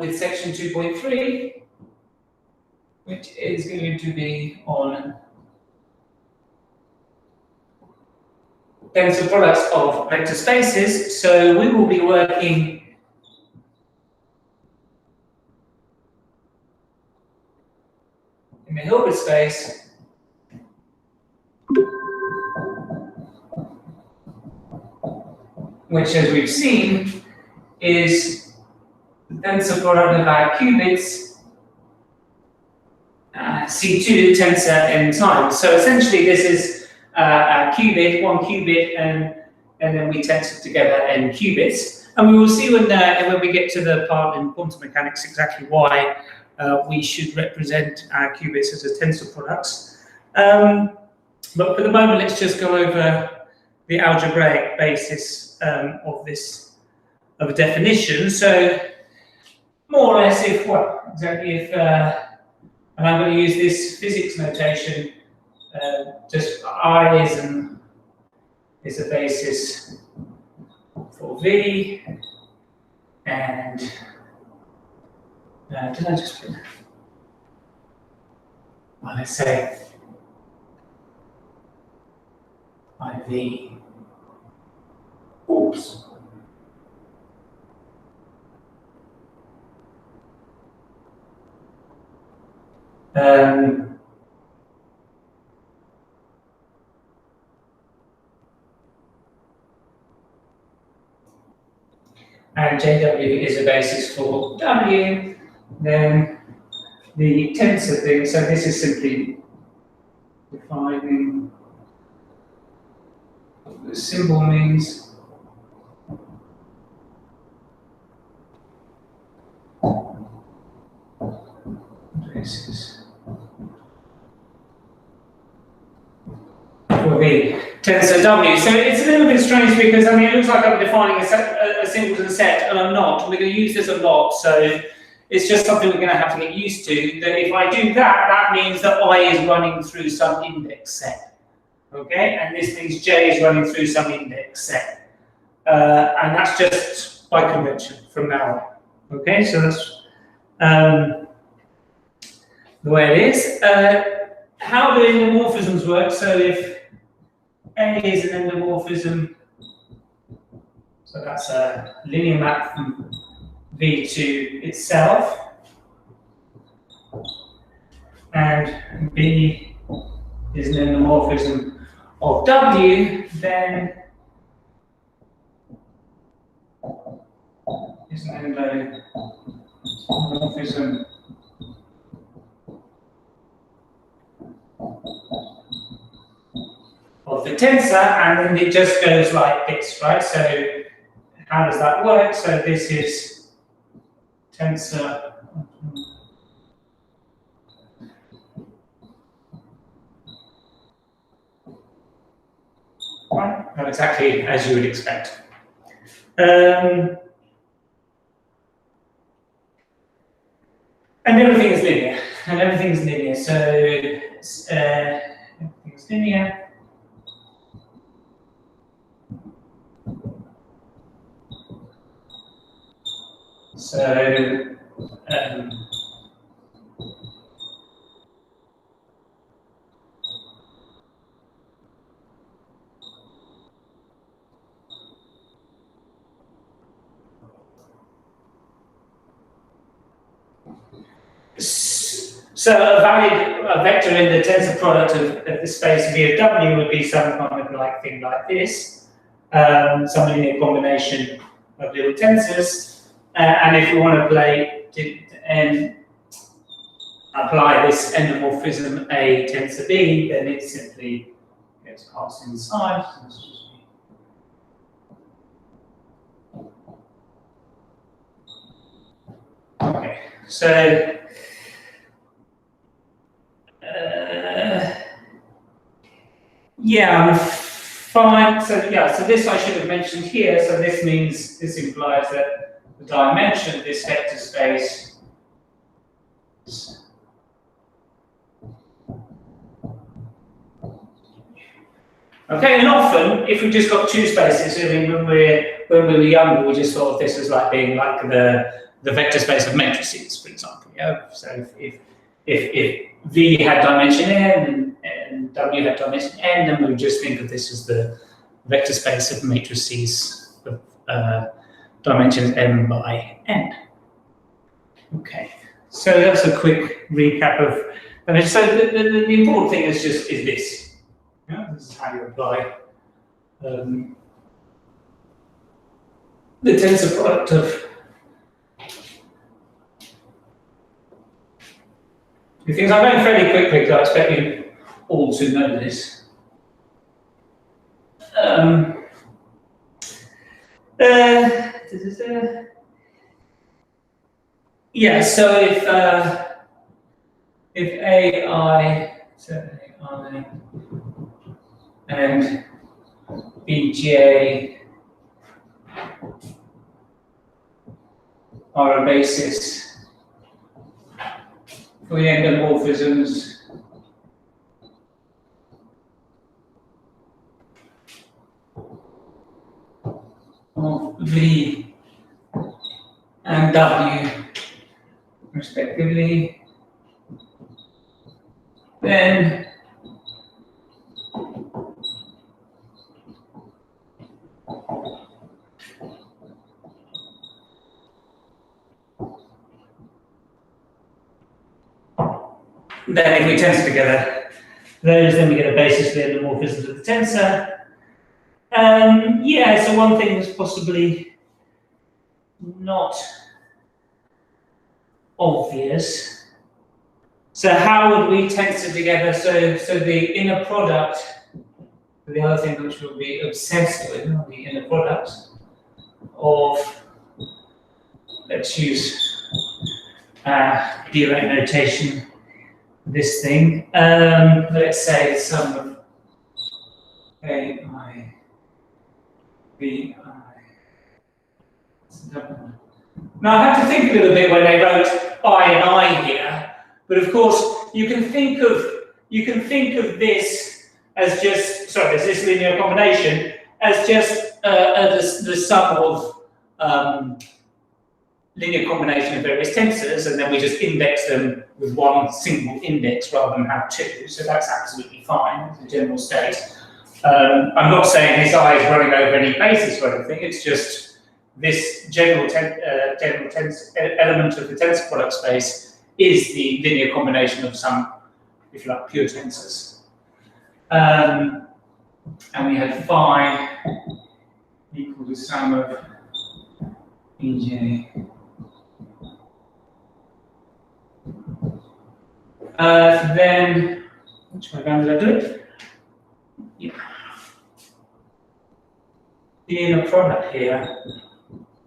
with section 2.3, which is going to be on tensor products of vector spaces. So we will be working in the Hilbert space which, as we've seen, is the tensor product of our qubits C2 tensor n times. So essentially this is a qubit, one qubit, and then we tensor together n qubits. And we will see when we get to the part in quantum mechanics exactly why we should represent our qubits as a tensor products. But for the moment, let's just go over the algebraic basis of a definition. So more or less, and I'm going to use this physics notation, just I is a basis for V, and did I just put, well, let's say IV, oops. And JW is a basis for W, then the tensor thing, so this is simply defining what the symbol means. Basis for the tensor W. So it's a little bit strange because, I mean, it looks like I'm defining a symbol to the set, and I'm not. We're going to use this a lot, so it's just something we're going to have to get used to. That if I do that, that means that I is running through some index set. Okay, and this means J is running through some index set. And that's just by convention from now on. Okay, so that's the way it is. How do endomorphisms work? So if A is an endomorphism, so that's a linear map from V to itself, and B is an endomorphism of W, then is an endomorphism of the tensor, and then it just goes like this, right? So how does that work? So this is tensor right, not exactly as you would expect. And everything is linear, and everything's linear. So everything's linear. So a vector in the tensor product of the space V of W would be some kind of like thing like this, some linear combination of little tensors. And if we want to apply this endomorphism A tensor B, then it simply gets passed inside. Okay, so yeah, I'm fine. So yeah, so this I should have mentioned here. So this means, this implies that the dimension of this vector space okay, and often if we've just got two spaces, I mean when we were younger, we just thought of this as like being like the the vector space of matrices, for example. Yeah? So if V had dimension n and W had dimension n, then we would just think of this as the vector space of matrices of dimensions m by n. Okay, so that's a quick recap of. And so the important thing is this. Yeah? This is how you apply the tensor product of the things. I'm going fairly quickly because I expect you all to know this. Yeah, so if AI, so AI and Bj are a basis for the endomorphisms of V and W respectively, then if we tensor together those, then we get a basis for the endomorphisms of the tensor. Yeah, so one thing was possibly not obvious. So how would we tensor together? So the inner product, the other thing which we'll be obsessed with, the inner product of, let's use Dirac notation, this thing. Let's say sum of AI, BI. Now I have to think a little bit when they wrote I and I here, but of course you can think of this as just, sorry, as this linear combination as just the sum of linear combination of various tensors, and then we just index them with one single index rather than have two. So that's absolutely fine. It's a general state. I'm not saying this I is running over any basis or anything. It's just this general element of the tensor product space is the linear combination of some, if you like, pure tensors. And we had phi equal to sum of Bj. Then, which way around did I do it? Yeah. The inner product here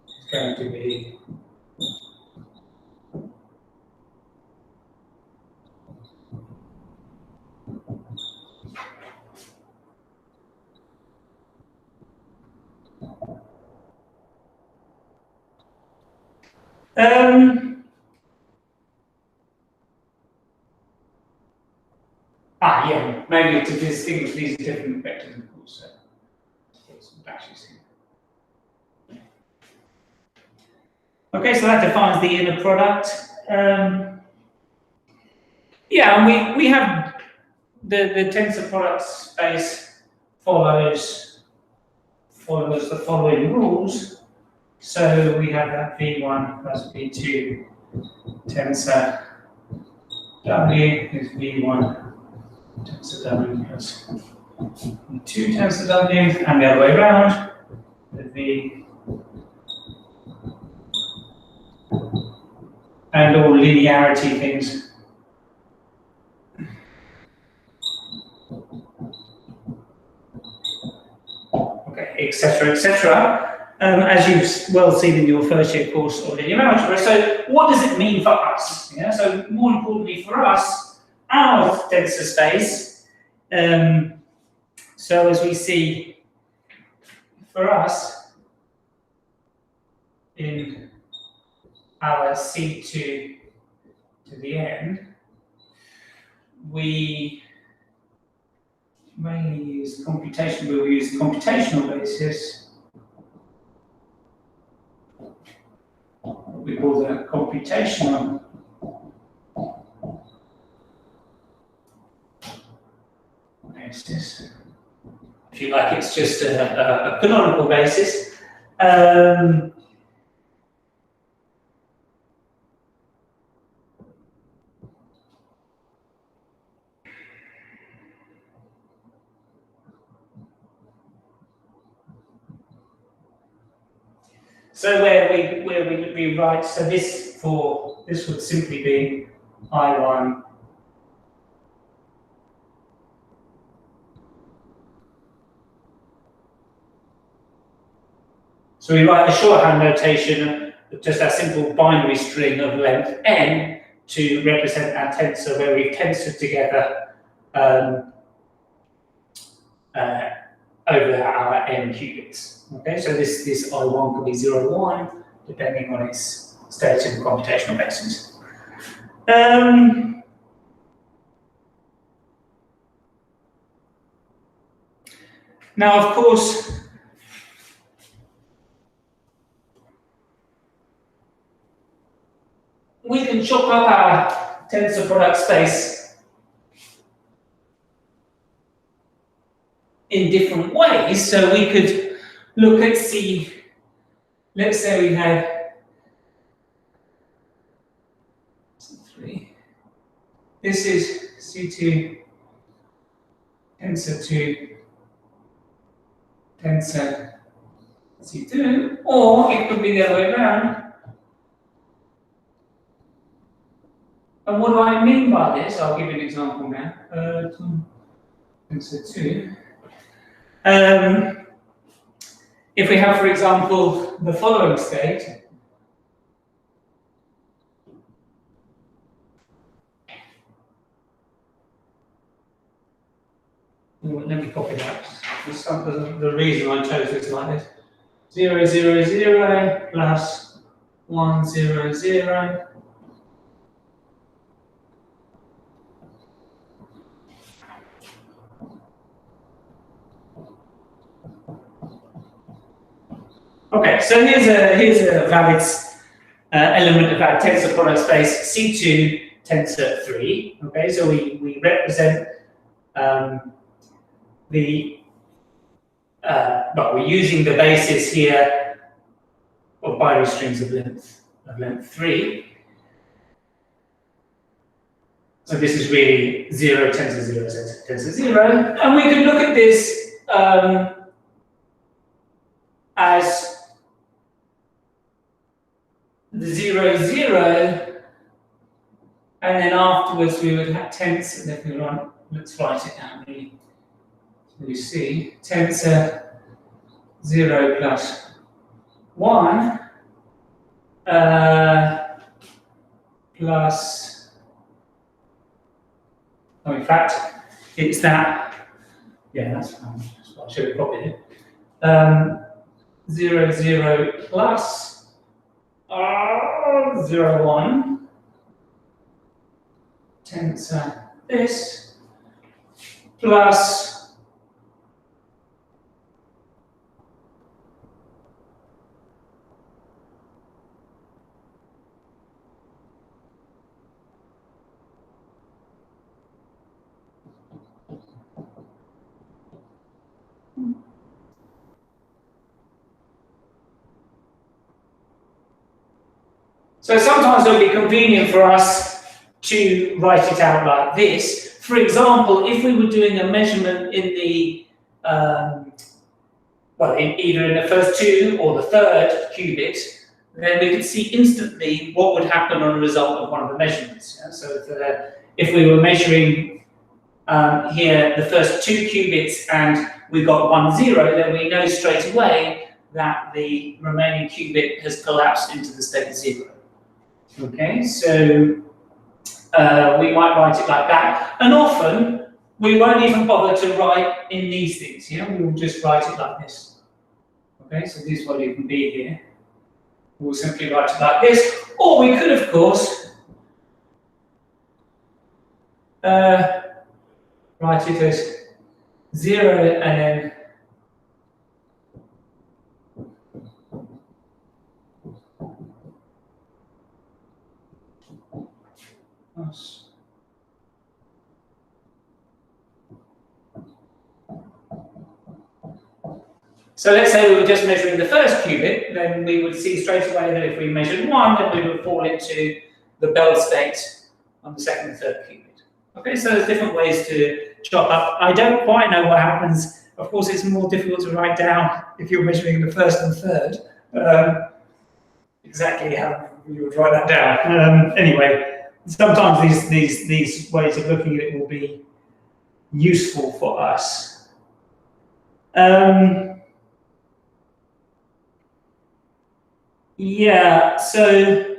is going to be yeah, maybe to distinguish these different vectors, of course. Okay, so that defines the inner product. Yeah, and we have the tensor product space follows the following rules. So we have that V1 plus V2 tensor W is V1 tensor W plus V2 tensor W, and the other way around, the V and all linearity things. Okay, etc., etc. As you've well seen in your first year course of linear algebra. So what does it mean for us? Yeah, so more importantly for us, our tensor space. So as we see, for us, in our C2 to the end, we mainly use computation. We'll use the computational basis we call the computational basis. If you like, it's just a canonical basis. So where we write, so this would simply be I1 so we write a shorthand notation of just a simple binary string of length n to represent our tensor, where we've tensored together over our n qubits. Okay, so this I1 could be 0, 1, depending on its state in the computational basis. Now, of course, we can chop up our tensor product space in different ways. So we could look at let's say we have C3. This is C2, tensor 2, tensor C2, or it could be the other way around. And what do I mean by this? I'll give you an example now. Tensor 2. If we have, for example, the following state, let me copy that. The reason I chose this like this: 0, 0, 0 plus 1, 0, 0. Okay, so here's a valid element of our tensor product space C2 tensor 3. Okay, so we represent we're using the basis here of binary strings of length 3. So this is really 0 tensor 0 tensor 0, and we can look at this as the 0, 0, and then afterwards we would have tensor. Let's write it down. So you see tensor 0 plus 1 plus. Oh, in fact, it's that. Yeah, that's fine. That's what I should have copied it. 0, 0 plus 0, 1 tensor this plus So sometimes it would be convenient for us to write it out like this. For example, if we were doing a measurement in the, either in the first 2 or the third qubit, then we could see instantly what would happen on the result of one of the measurements. Yeah? So if we were measuring here the first 2 qubits and we got 1, 0, then we know straight away that the remaining qubit has collapsed into the state 0. Okay, so we might write it like that, and often we won't even bother to write in these things. You know, we will just write it like this. Okay, so this is what it can be here. We'll simply write it like this, or we could, of course, write it as 0 and then So let's say we were just measuring the first qubit, then we would see straight away that if we measured one, then we would fall into the Bell state on the second and third qubit. Okay, so there's different ways to chop up. I don't quite know what happens. Of course, it's more difficult to write down if you're measuring the first and third. Exactly how you would write that down. Anyway, sometimes these ways of looking at it will be useful for us. Yeah, so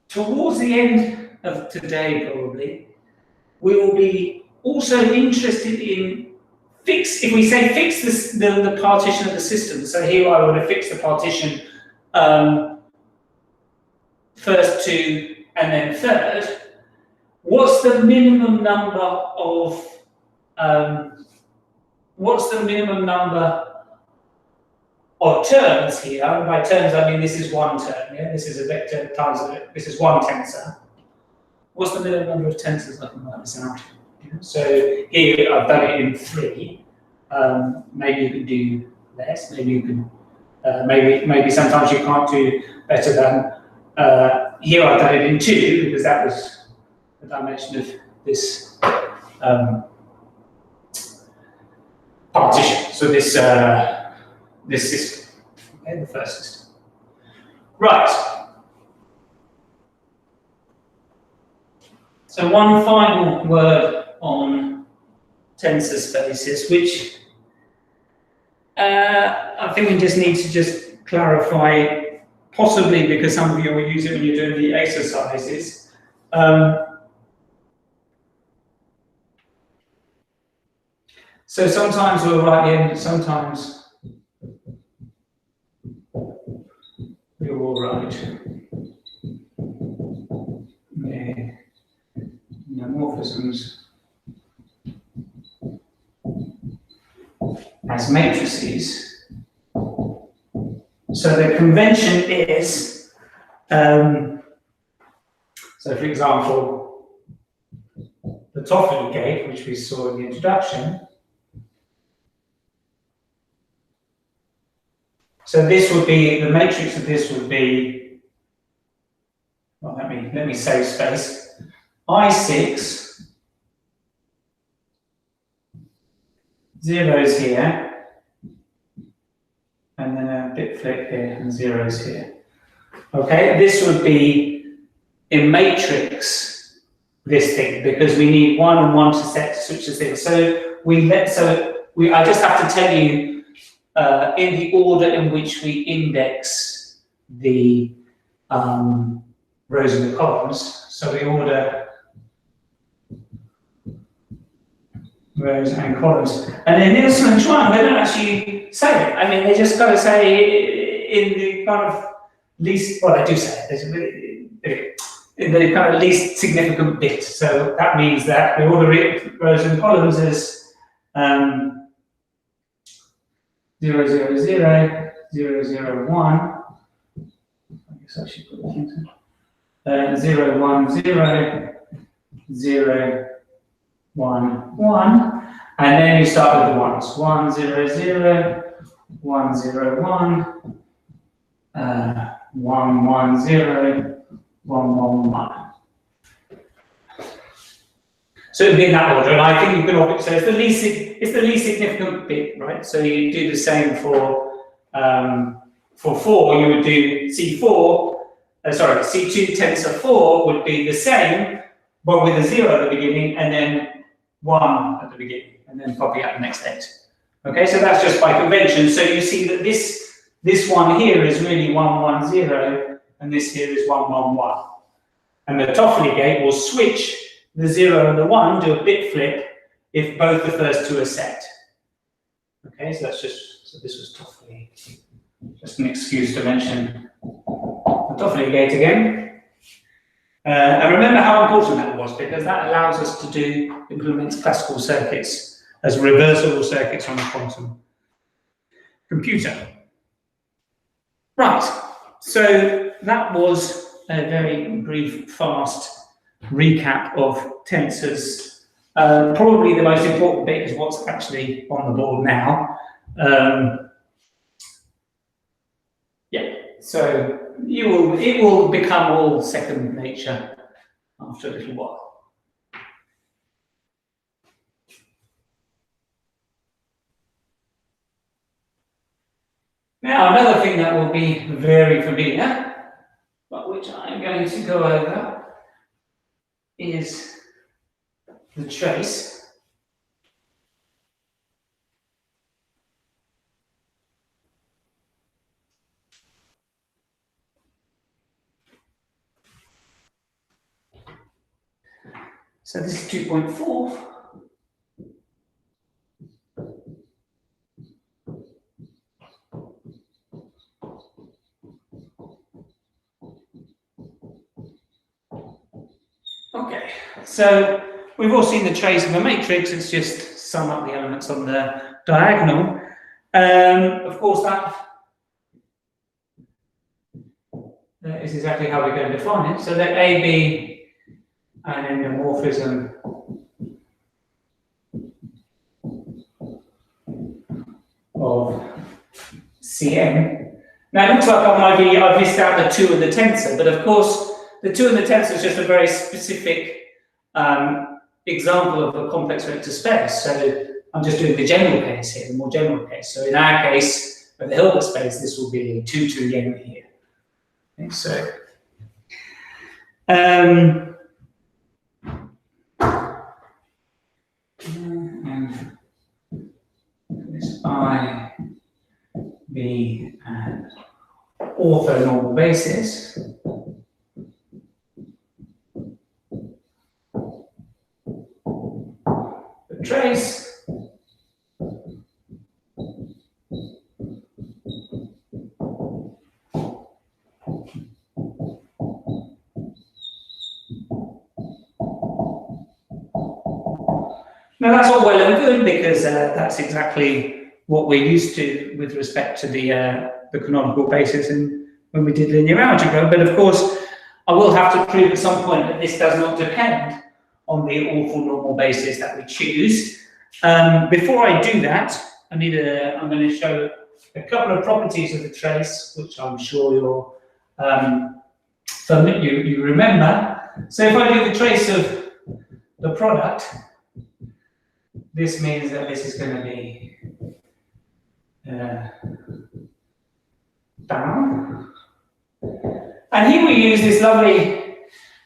towards the end of today, probably, we will be also interested in fix the partition of the system. So here I want to fix the partition first two and then third. What's the minimum number of terms here? By terms, I mean this is one term. Yeah, this is a vector times this is one tensor. What's the minimum number of tensors I can work this out? Yeah, so here I've done it in 3. Maybe you can do less. Maybe you can. Maybe sometimes you can't do better than. Here I've done it in 2 because that was the dimension of this partition. So this system, okay, the first system. Right. So one final word on tensor spaces, which I think we just need to just clarify, possibly because some of you will use it when you're doing the exercises. So sometimes we'll write the end, sometimes we will write endomorphisms as matrices. So the convention is, so for example, the Toffoli gate, which we saw in the introduction. So this would be, the matrix of this would be, well, let me save space. I6, zeros here, and then a bit flip here and zeros here. Okay, this would be in matrix this thing because we need 1 and 1 to set to switch the thing. So I just have to tell you in the order in which we index the rows and the columns. So we order rows and columns. And in Nielsen and Schwann, they don't actually say it. I mean, they just got to say in the kind of least, well, they do say it, in the kind of least significant bit. So that means that we order rows and columns as 0, 0, 0, 0, 0, 1. I guess I should put it into 0, 1, 0, 0, 1, 1. And then you start with the ones. 1, 0, 0, 1, 0, 1, 1, 1, 0, 1, 1, 1. So it'd be in that order, and I think you can. So it's the least significant bit, right? So you do the same for 4. You would do C4. C2 tensor 4 would be the same, but with a 0 at the beginning, and then 1 at the beginning, and then copy out the next 8. Okay, so that's just by convention. So you see that this one here is really 1, 1, 0, and this here is 1, 1, 1. And the Toffoli gate will switch the 0 and the 1, do a bit flip if both the first two are set. Okay, so that's just, so this was Toffoli. Just an excuse to mention the Toffoli gate again. And remember how important that was, because that allows us to implement classical circuits as reversible circuits on the quantum computer. Right, so that was a very brief, fast recap of tensors. Probably the most important bit is what's actually on the board now. Yeah, so it will become all second nature after a little while. Now, another thing that will be very familiar, but which I'm going to go over, is the trace. So this is 2.4. Okay, so we've all seen the trace of a matrix. It's just sum up the elements on the diagonal. Of course, that is exactly how we're going to define it. So that A, B, an endomorphism of Cn. Now it looks like I've missed out the 2 and the tensor, but of course the 2 and the tensor is just a very specific example of a complex vector space. So I'm just doing the general case here, the more general case. So in our case, of the Hilbert space, this will be a 2-2 here. Okay, so and this I, B, and orthonormal basis. The trace. Now that's all well and good because that's exactly what we're used to with respect to the canonical basis and when we did linear algebra. But of course, I will have to prove at some point that this does not depend on the orthonormal basis that we choose. Before I do that, I'm going to show a couple of properties of the trace, which I'm sure you remember. So if I do the trace of the product, this means that this is going to be down. And here we use this lovely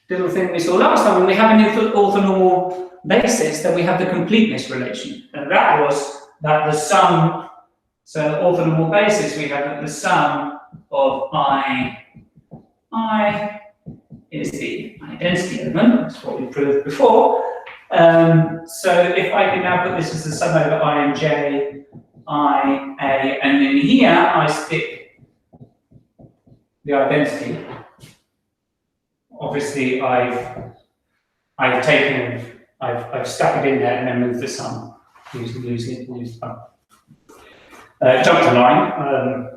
little thing we saw last time. When we have an orthonormal basis, then we have the completeness relation. And that was that the sum, so orthonormal basis, we have that the sum of I is the identity element. That's what we proved before. So if I can now put this as the sum over I and j, I, A, and then here I stick the identity. Obviously, I've stuck it in there and then moved the sum. Use jump to line.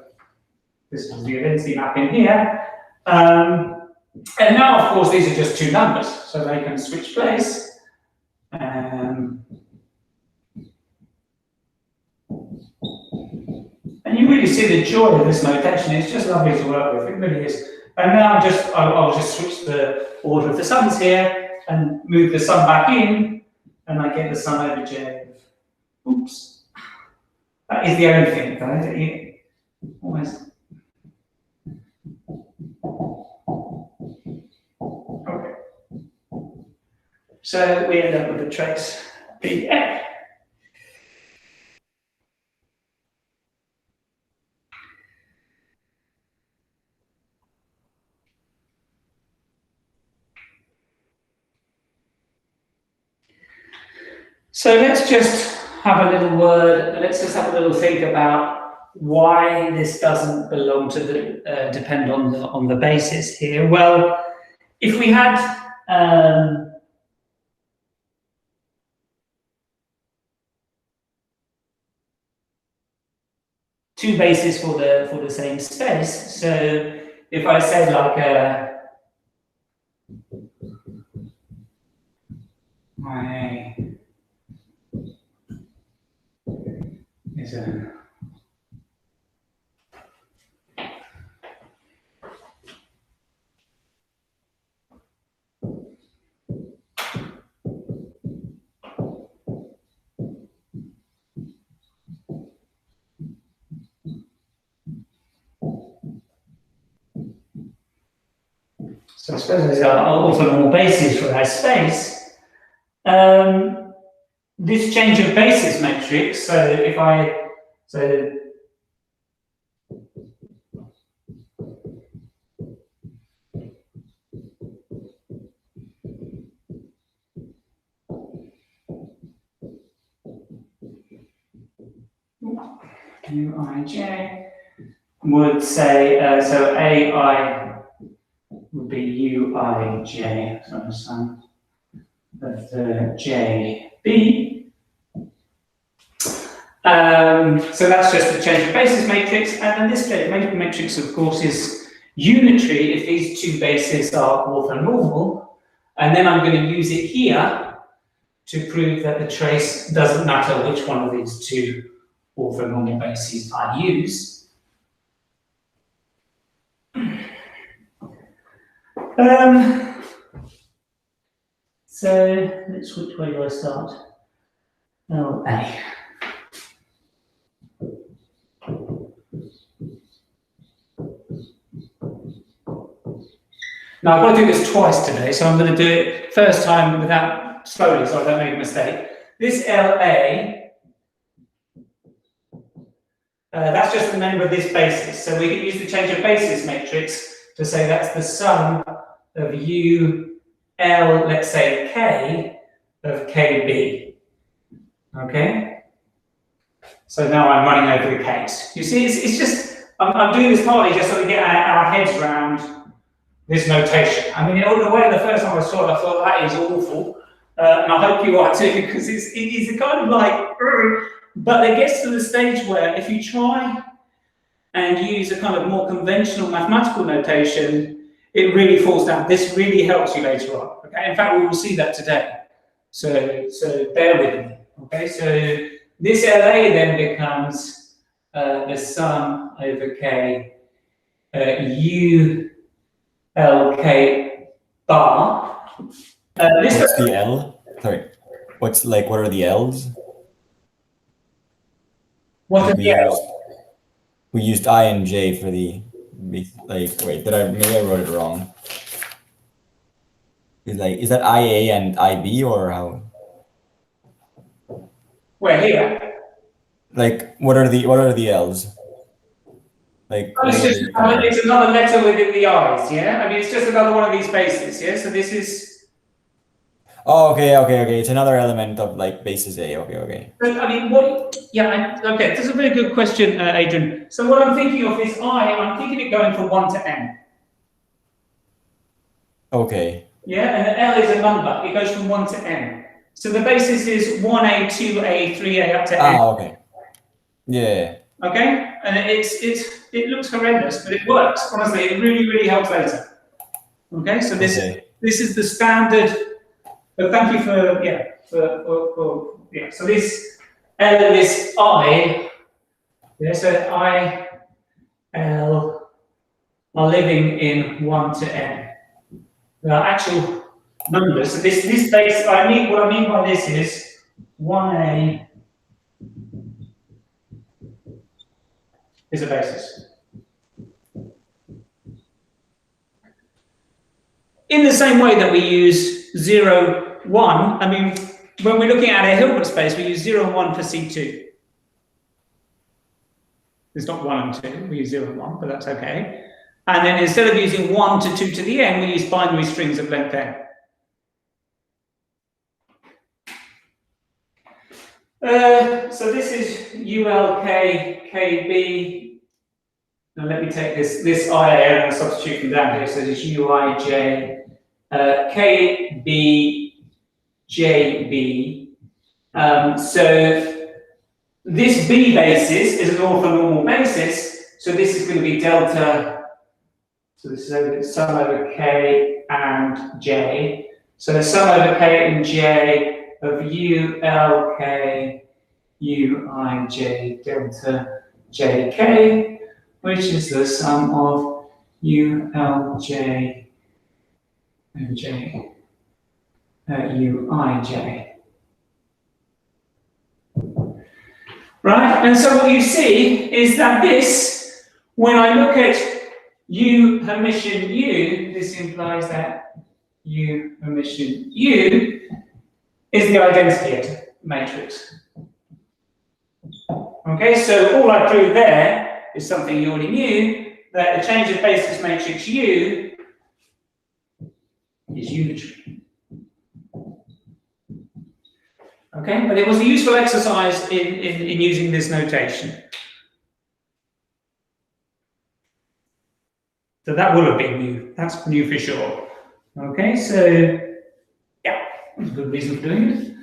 This is the identity map in here. And now, of course, these are just 2 numbers, so they can switch place. And you really see the joy of this notation. It's just lovely to work with. It really is. And now I'll just switch the order of the sums here and move the sum back in, and I get the sum over j. Oops. That is the only thing, though. Almost. Okay. So we end up with a trace BF. So let's just have a little word, let's just have a little think about why this doesn't belong to the, depend on the basis here. Well, if we had, two bases for the same space. So if I said like my is a so I suppose there's orthonormal basis for that space. This change of basis matrix, so if I, so Uij would say, so AI would be Uij, so the sum of the JB. So that's just the change of basis matrix, and then this matrix, of course, is unitary if these two bases are orthonormal, and then I'm going to use it here to prove that the trace doesn't matter which one of these two orthonormal bases I use. So which way do I start? LA. Now I've got to do this twice today, so I'm going to do it first time without slowly, so I don't make a mistake. This LA, that's just the name of this basis. So we can use the change of basis matrix to say that's the sum of U, L, let's say K, of KB. Okay? So now I'm running over the Ks. You see, it's just, I'm doing this partly just so we get our heads around this notation. I mean, the way the first time I saw it, I thought that is awful. And I hope you are too, because it is kind of like, but it gets to the stage where if you try and use a kind of more conventional mathematical notation, it really falls down. This really helps you later on. Okay, in fact, we will see that today. So bear with me. Okay, so this LA then becomes the sum over K U L K bar. What's the L? Sorry. What are the L's? What are the L's? We used I and J for the, wait, maybe I wrote it wrong. Is that IA and IB or how? Where here? What are the L's? It's another letter within the I's, yeah? I mean, it's just another one of these bases, yeah? So this is... Oh, okay. It's another element of basis A, okay. But I mean, okay, that's a very good question, Adrian. So what I'm thinking of is I'm thinking it going from 1 to n. Okay. Yeah, and L is a number. It goes from 1 to n. So the basis is 1A, 2A, 3A up to n. Ah, okay. Yeah. Okay, and it looks horrendous, but it works. Honestly, it really helps later. Okay, so this is the standard. But thank you for So this L and this I. Yeah, so I, L are living in 1 to n. They are actual numbers. So this base. What I mean by this is 1A. Is a basis. In the same way that we use 0, 1, I mean, when we're looking at a Hilbert space, we use 0 and 1 for C2. It's not 1 and 2, we use 0 and 1, but that's okay. And then instead of using 1 to 2 to the n, we use binary strings of length n. So this is ULK, KB. Now let me take this IA and substitute from down here. So this is UIJ, KB, JB. So this B basis is an orthonormal basis, so this is going to be delta, so this is sum over K and J. So the sum over K and J of U, L, K, U, I, J, delta, J, K, which is the sum of U, L, J, and J, U, I, J. Right, and so what you see is that this, when I look at U Hermitian U, this implies that U Hermitian U is the identity matrix. Okay, so all I proved there is something you already knew, that the change of basis matrix U is unitary. Okay, but it was a useful exercise in using this notation. So that will have been new. That's new for sure. Okay, so yeah, that's a good reason for doing it.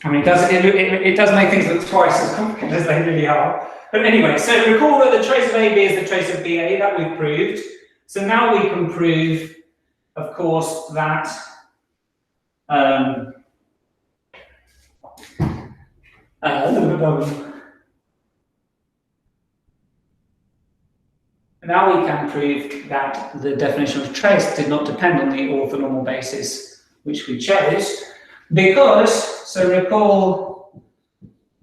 I mean, it does make things look twice as complicated as they really are. But anyway, so recall that the trace of AB is the trace of BA, that we've proved. So now we can prove, of course, that now we can prove that the definition of trace did not depend on the orthonormal basis which we chose, because, so recall,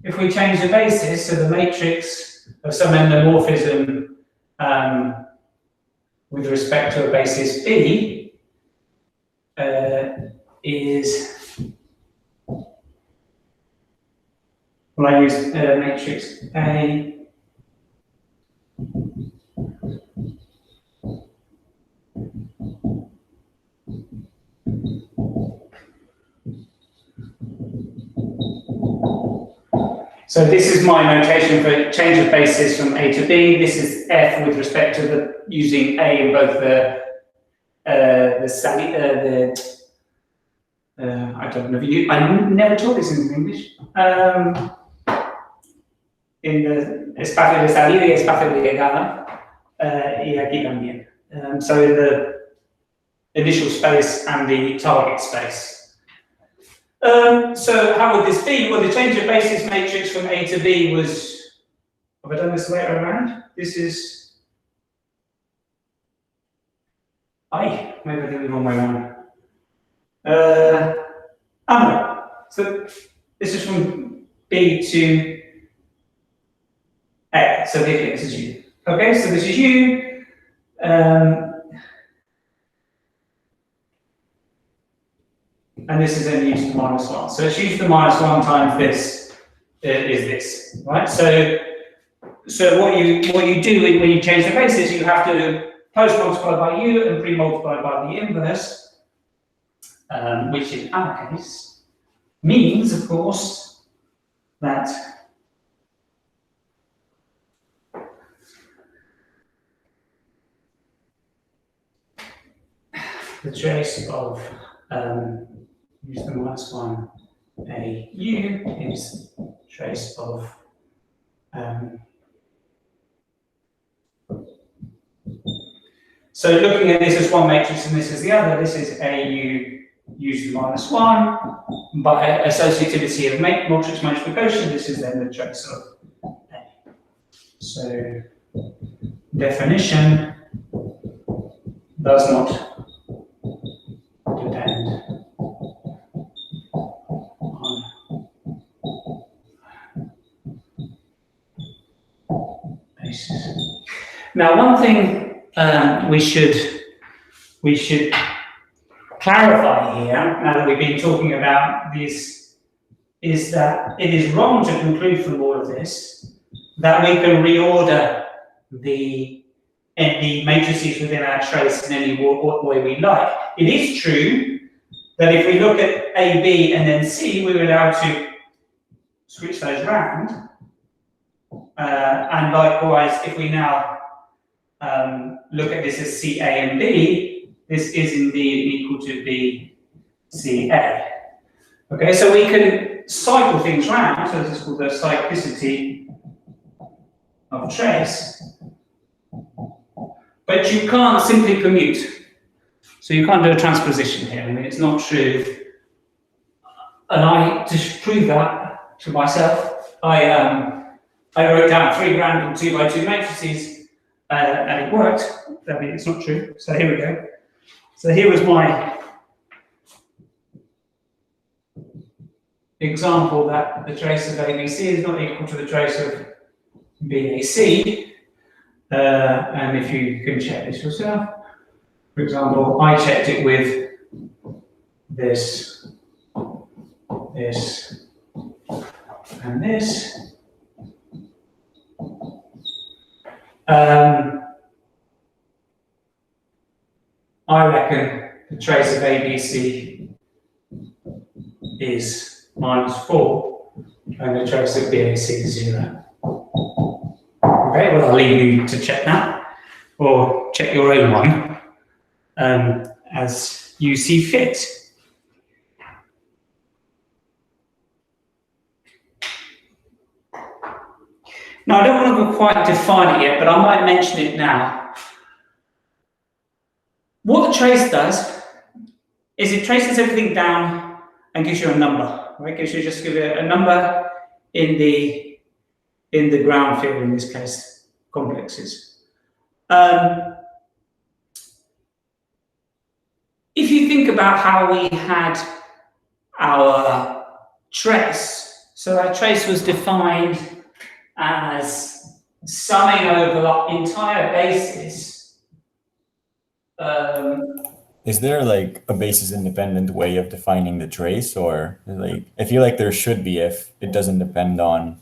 if we change the basis, so the matrix of some endomorphism with respect to a basis B is, well, I use matrix A So this is my notation for change of basis from A to B. This is F with respect to the using A in both I don't know if you, I never taught this in English. In the espacio de salida y espacio de llegada, y aquí también. So in the initial space and the target space. So how would this be? Well, the change of basis matrix from A to B was, have I done this later around? This is, maybe I did it the wrong way around. No. So this is from B to A. So this is U. Okay, so this is U. And this is then u to the minus 1. So it's u to the minus 1 times this is this, right? So what you do when you change the basis, you have to post multiply by u and pre-multiply by the inverse, which in our case means, of course, that the trace of u to the minus 1 a u is trace of so looking at this as one matrix and this as the other, this is a u to the minus 1. By associativity of matrix multiplication, this is then the trace of A. So definition does not depend on basis. Now, one thing we should clarify here, now that we've been talking about this, is that it is wrong to conclude from all of this that we can reorder the matrices within our trace in any way we like. It is true that if we look at A, B, and then C, we're allowed to switch those around. And likewise, if we now look at this as CA and B, this is indeed equal to B, CA. Okay, so we can cycle things round, so this is called the cyclicity of trace. But you can't simply commute. So you can't do a transposition here. I mean, it's not true. And I, to prove that to myself, I wrote down 3 random 2x2 matrices, and it worked. I mean, it's not true. So here we go. So here was my example that the trace of ABC is not equal to the trace of BAC. And if you can check this yourself, for example, I checked it with this, this, and this. I reckon the trace of ABC is -4, and the trace of BAC is 0. Okay, well, I'll leave you to check that, or check your own one, as you see fit. Now, I don't want to go quite define it yet, but I might mention it now. What the trace does is it traces everything down and gives you a number, right? Gives you just give it a number in the ground field, in this case, complexes. If you think about how we had our trace, so our trace was defined as summing over the entire basis. Is there like a basis independent way of defining the trace, or like I feel like there should be if it doesn't depend on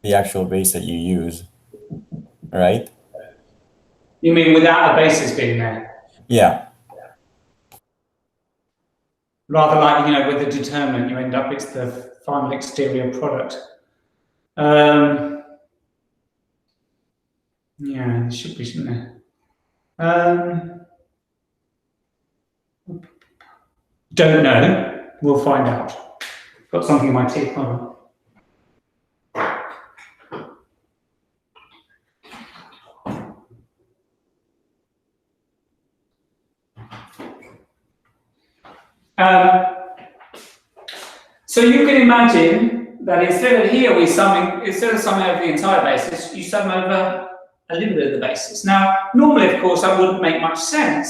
the actual base that you use, right? You mean without a basis being there? Yeah. Rather like, you know, with the determinant, you end up, it's the final exterior product. Yeah, there should be, shouldn't there? Don't know. We'll find out. Got something in my teeth. Hold on. So you can imagine that instead of here instead of summing over the entire basis, you sum over a little bit of the basis. Now, normally, of course, that wouldn't make much sense,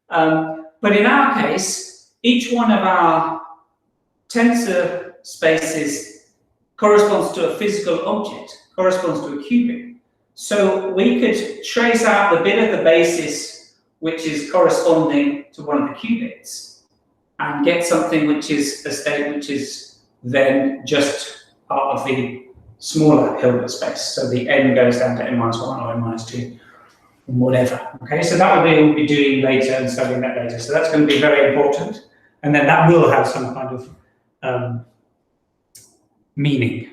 but in our case, each one of our tensor spaces corresponds to a physical object, corresponds to a qubit. So we could trace out the bit of the basis which is corresponding to one of the qubits, and get something which is a state which is then just part of the smaller Hilbert space. So the n goes down to n-1 or n-2, whatever. Okay, so that we'll be doing later and studying that later. So that's going to be very important. And then that will have some kind of meaning.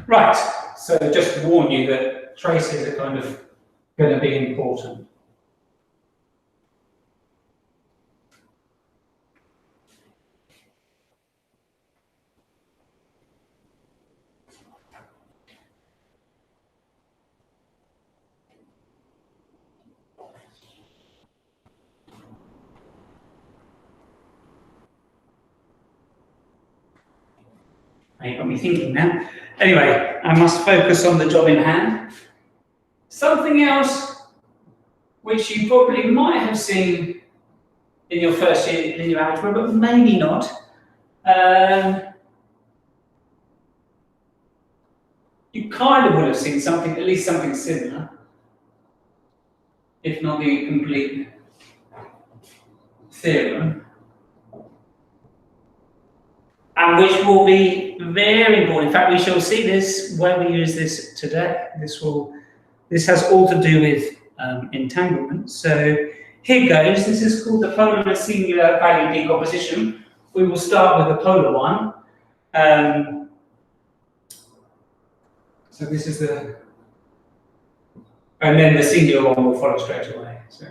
Right, so just to warn you that traces are kind of going to be important. You got me thinking now. Anyway, I must focus on the job in hand. Something else which you probably might have seen in your first year linear algebra, but maybe not. You kind of would have seen something, at least something similar, if not the complete theorem. And which will be very important. In fact, we shall see this when we use this today. This has all to do with entanglement. So here goes. This is called the polar and singular value decomposition. We will start with the polar one. So this is the And then the singular one will follow straight away. So.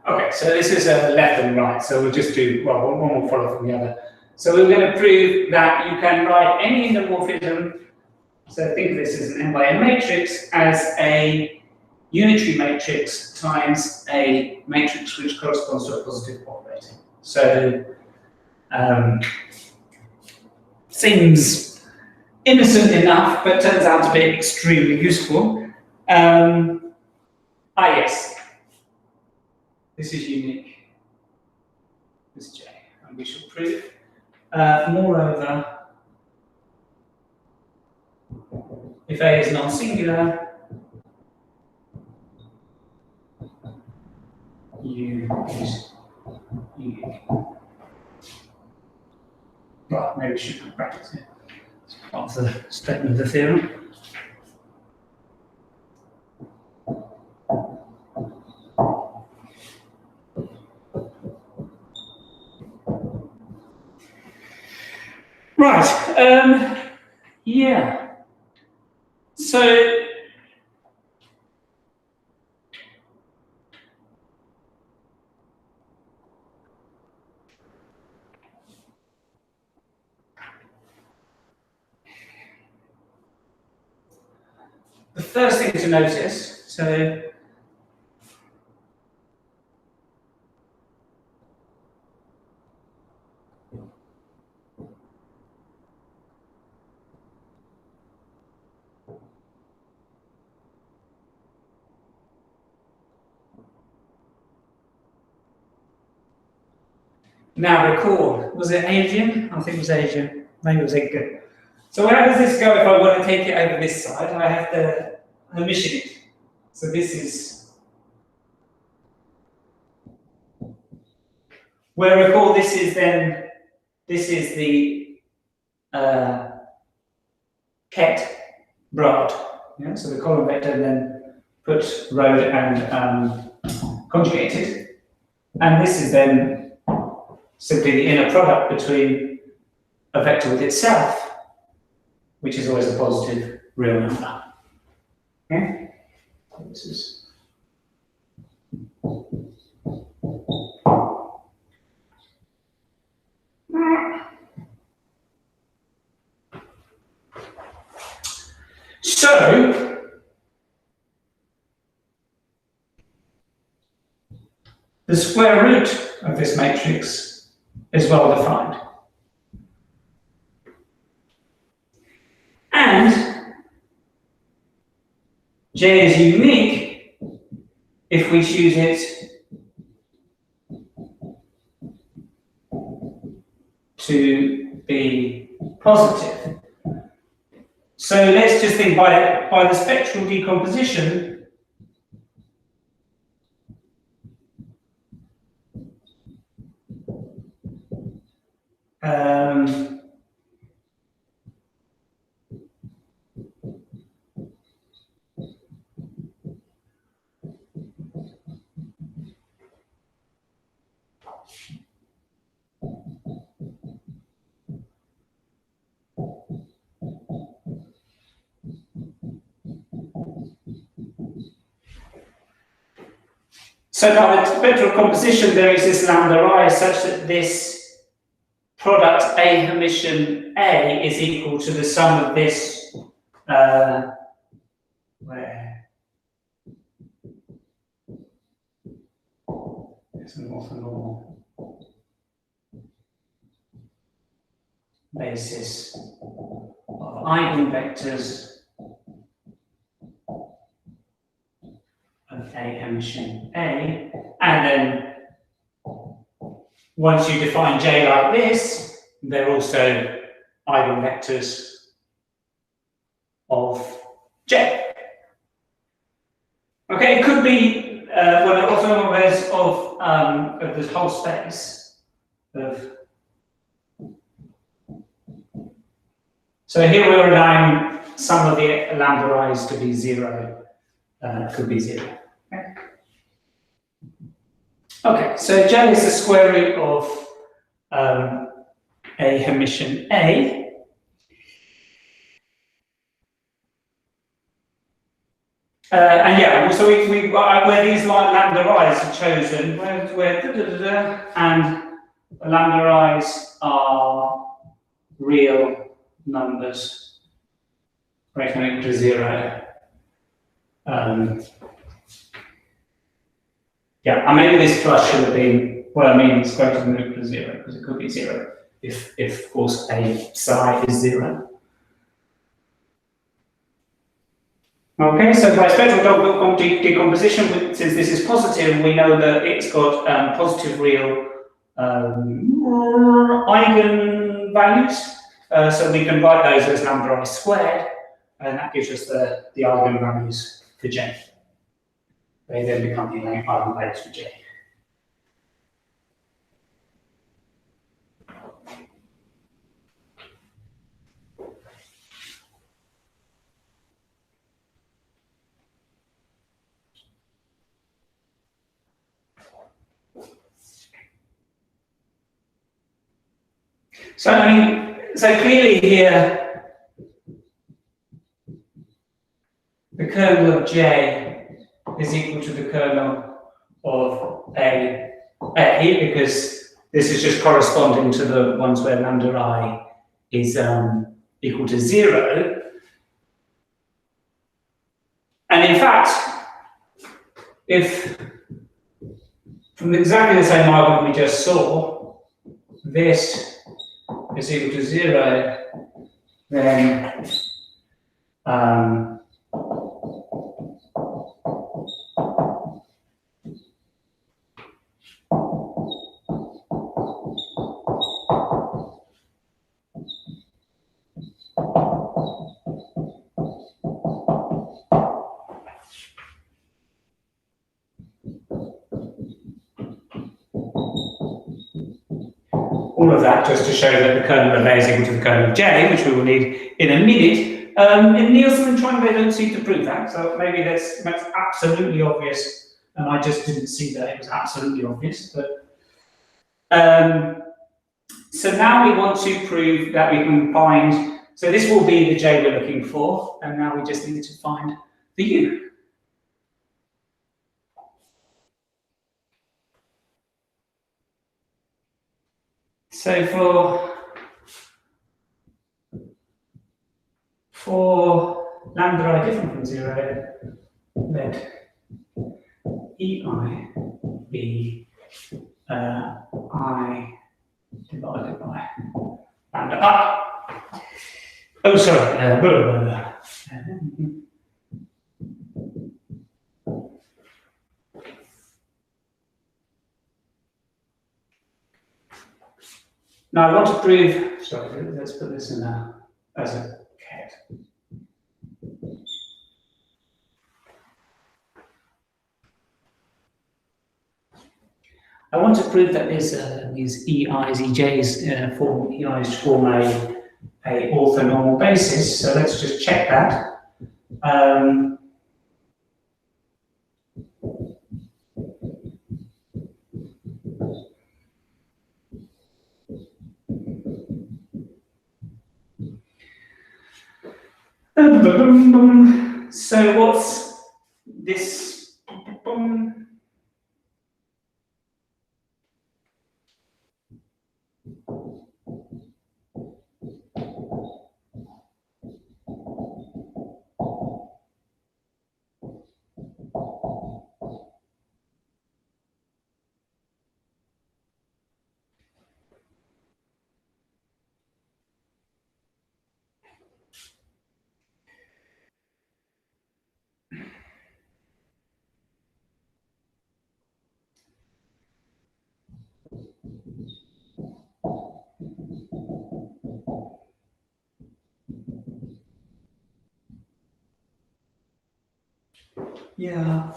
Okay, so this is a left and right, so we'll just do, well, one will follow from the other. So we're going to prove that you can write any endomorphism, so think of this as an n by n matrix, as a unitary matrix times a matrix which corresponds to a positive populating. So, seems innocent enough, but turns out to be extremely useful. Yes. This is unique, this J, and we shall prove. Moreover, if A is non-singular, U is unique. Well, maybe we should practice it. It's part of the statement of the theorem. Right, yeah. So, the first thing to notice, so now recall, was it Asian? I think it was Asian, maybe it was Edgar. So how does this go if I want to take it over this side? I have to omission it. So this is, where recall this is then, this is the ket brod. Yeah? So the column vector then put rho and conjugated. And this is then simply the inner product between a vector with itself, which is always a positive real number. Okay? This is so the square root of this matrix is well defined. And J is unique if we choose it to be positive. So let's just think by the spectral decomposition, So by the spectral composition, there is this lambda I such that this product A Hermitian A is equal to the sum of this, where it's an orthonormal basis of eigenvectors of A Hermitian A, and then once you define J like this, they're also eigenvectors of J. Okay, it could be well, orthonormal of this whole space of. So here we're allowing some of the lambda i's to be 0. Could be 0. Okay. Okay, so J is the square root of A Hermitian A. And yeah, so where these lambda i's are chosen, and the lambda i's are real numbers greater than or equal to 0. Yeah, and maybe this plus should have been, well, I mean, it's greater than or equal to 0 because it could be 0 if of course A psi is 0. Okay, so by spectral decomposition, since this is positive, we know that it's got positive real eigenvalues. So we can write those as lambda I squared, and that gives us the eigenvalues for J. They then become the eigenvalues for J. So I mean, so clearly here, the kernel of J is equal to the kernel of A, because this is just corresponding to the ones where lambda I is equal to 0. And in fact, if from exactly the same argument we just saw, this is equal to 0, then all of that just to show that the kernel of A is equal to the kernel of J, which we will need in a minute. In Nielsen and Chung, they don't seem to prove that, so maybe that's absolutely obvious, and I just didn't see that it was absolutely obvious. But so now we want to prove that we can find. So this will be the J we're looking for, and now we just need to find the U. So for lambda I different from 0, let EI be I divided by lambda I. Oh, sorry. Now I want to prove, sorry, let's put this in as a cat. I want to prove that these EIs, EJs form a orthonormal basis. So let's just check that. So what's this? Yeah.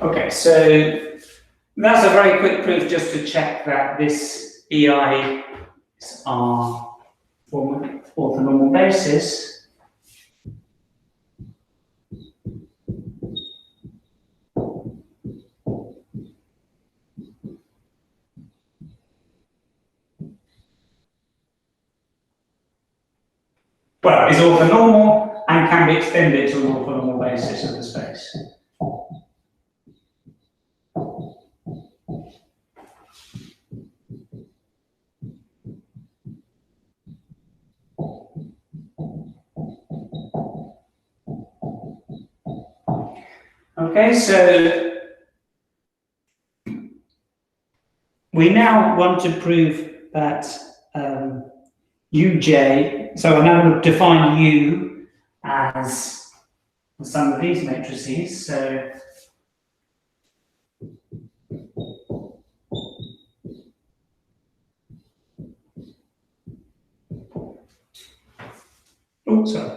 Okay, so that's a very quick proof just to check that this EI is our orthonormal basis. Well, is orthonormal and can be extended to an orthonormal basis of the space. Okay, so we now want to prove that uj, so I'm now going to define u as the sum of these matrices. So sorry.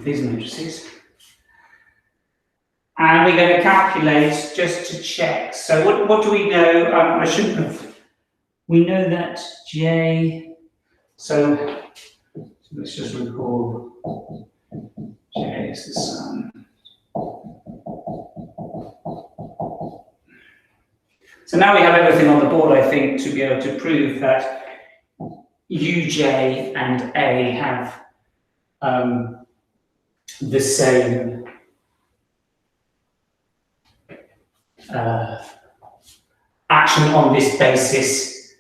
These matrices. And we're going to calculate just to check. So what do we know? I shouldn't have. We know that J, so let's just recall J is the sum. So now we have everything on the board, I think, to be able to prove that UJ and A have the same action on this basis,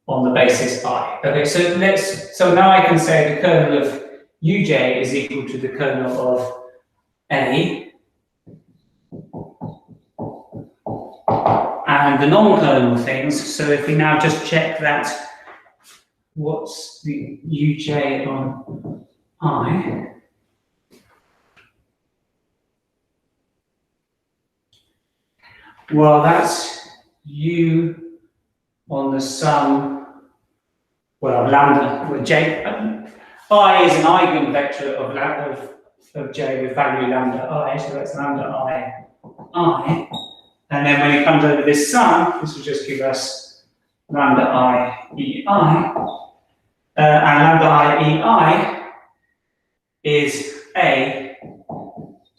on the basis I. Okay, so now I can say the kernel of UJ is equal to the kernel of A, and the non-kernel things. So if we now just check that, what's the UJ on I? Well, that's U on the sum, well, lambda with J. I is an eigenvector of J with value lambda I, so that's lambda I. And then when it comes over this sum, this will just give us lambda I EI. And lambda I EI is A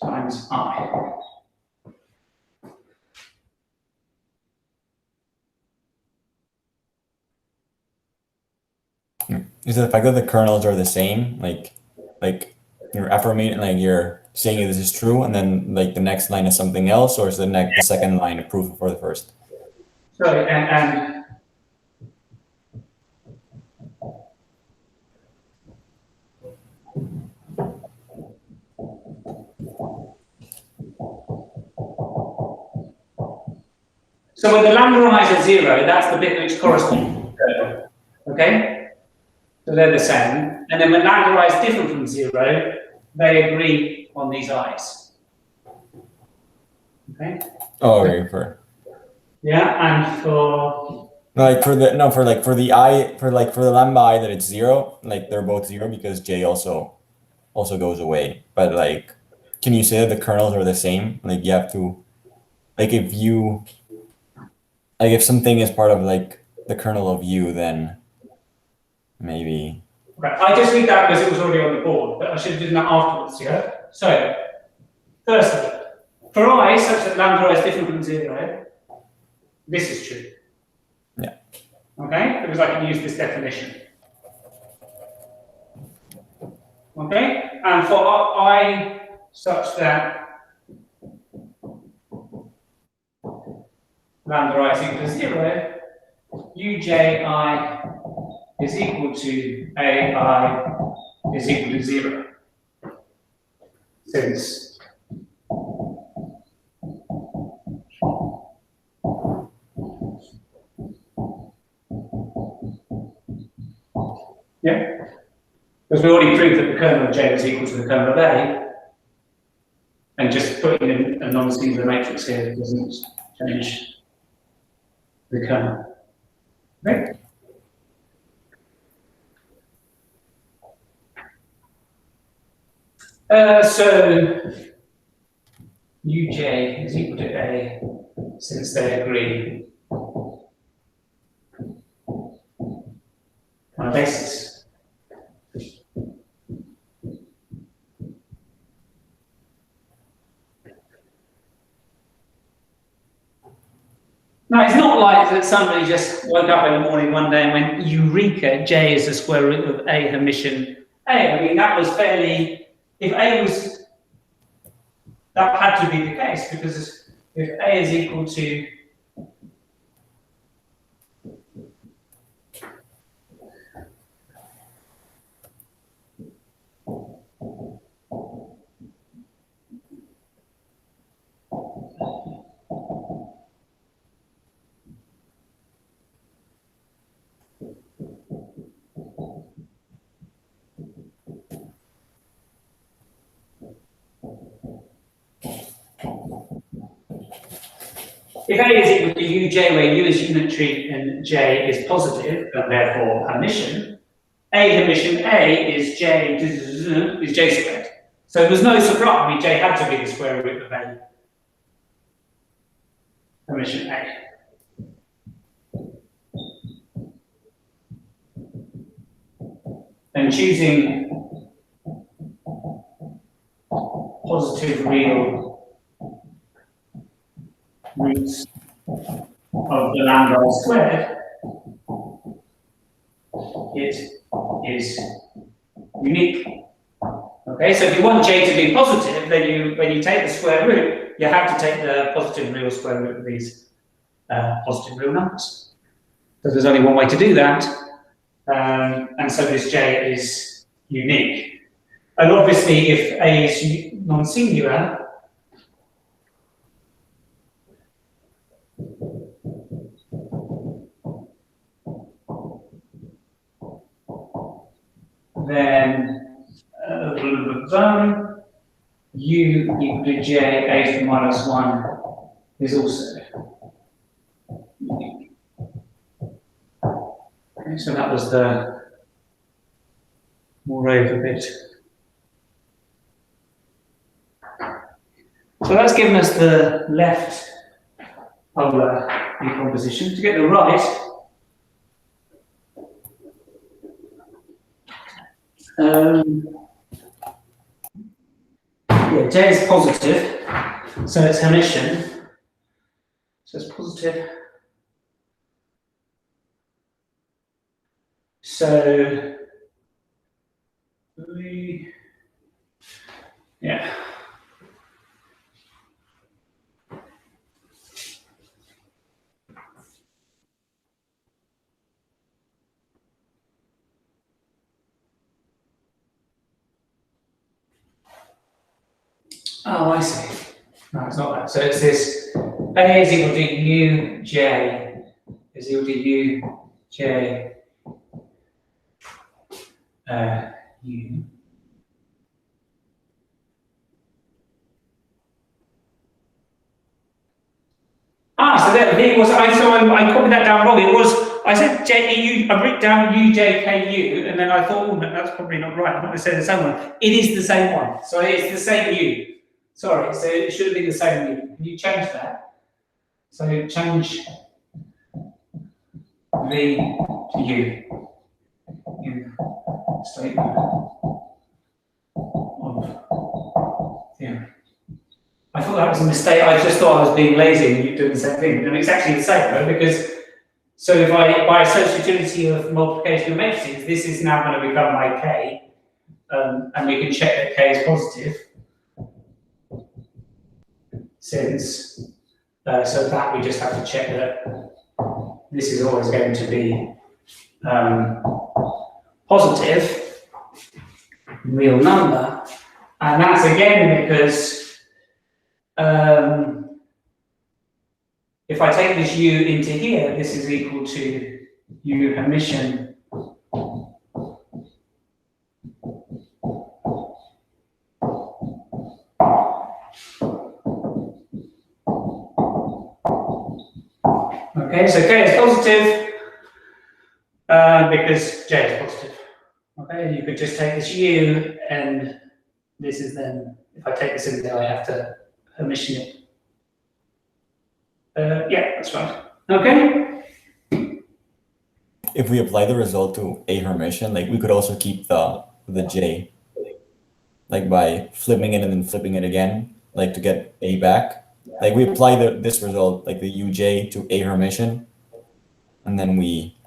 times I. Is it the fact that the kernels are the same, like you're affirming, like you're saying this is true, and then like the next line is something else, or is the second line a proof for the first? Sorry, and so when the lambda i's are 0, that's the bit which corresponds to the kernel. Okay? So they're the same. And then when lambda I is different from 0, they agree on these i's. Okay? Oh, okay, for and for for the lambda I that it's 0, like they're both 0 because J also goes away. But like, can you say that the kernels are the same? Like you have to, like if something is part of like the kernel of U, then maybe. Okay, I just read that because it was already on the board, but I should have done that afterwards, yeah? So, firstly, for I such that lambda I is different from 0, this is true. Yeah. Okay, because I can use this definition. Okay, and for I such that lambda I is equal to 0, UJI is equal to AI is equal to 0. Since Yeah? Because we already proved that the kernel of J is equal to the kernel of A, and just putting in a non-singular matrix here doesn't change the kernel. Okay? So uj is equal to A since they agree on a basis. Now, it's not like that somebody just woke up in the morning one day and went, Eureka, J is the square root of A Hermitian A. I mean, that was fairly, if A was, that had to be the case, because if A is equal to if A is equal to Uj, where U is unitary and J is positive, and therefore Hermitian, A Hermitian A is J squared. So there was no surprise. I mean, J had to be the square root of A Hermitian A. And choosing positive real roots of the lambda squared, it is unique. Okay, so if you want J to be positive, then when you take the square root, you have to take the positive real square root of these positive real numbers. So there's only one way to do that, and so this J is unique. And obviously, if A is non-singular, then U equal to J, A to the minus 1 is also unique. Okay, so that was the moreover bit. So that's given us the left polar decomposition. To get the right, yeah, J is positive, so it's Hermitian. So it's positive. So yeah. Oh, I see. No, it's not that. So it's this A is equal to Uj is equal to Uj U. So there it was. I copied that down wrong. It was, I said JU, I wrote down UJKU, and then I thought, oh, that's probably not right. I might have said the same one. It is the same one. So it's the same U. Sorry, so it should have been the same U. Can you change that? So change V to U in statement of theorem. I thought that was a mistake. I just thought I was being lazy and you doing the same thing. And it's actually the same, though, because so if by associativity of multiplication of matrices, this is now going to become my K, and we can check that K is positive. Since so that we just have to check that this is always going to be positive real number, and that's again because if I take this U into here, this is equal to U Hermitian Okay, so K is positive because J is positive. Okay, you could just take this U, and this is then, if I take this in there, I have to Hermitian it. Yeah, that's right. Okay. If we apply the result to a Hermitian, like we could also keep the J, like by flipping it and then flipping it again, like to get A back. Like we apply this result, like the uj to a Hermitian, and then we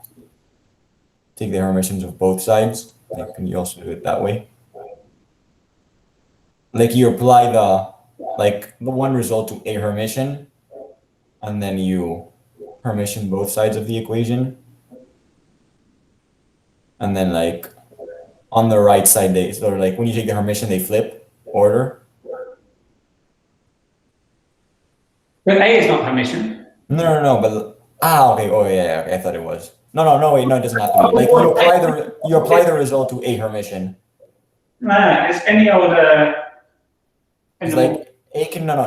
take the Hermitians of both sides. Like, can you also do it that way? Like you apply the one result to a Hermitian, and then you Hermitian both sides of the equation. And then like on the right side, so like when you take the Hermitian, they flip order. But A is not Hermitian. No, but okay. Oh yeah, okay. I thought it was. No, wait, no, it doesn't have to be. Like you apply the result to a Hermitian. No, it's any old It's like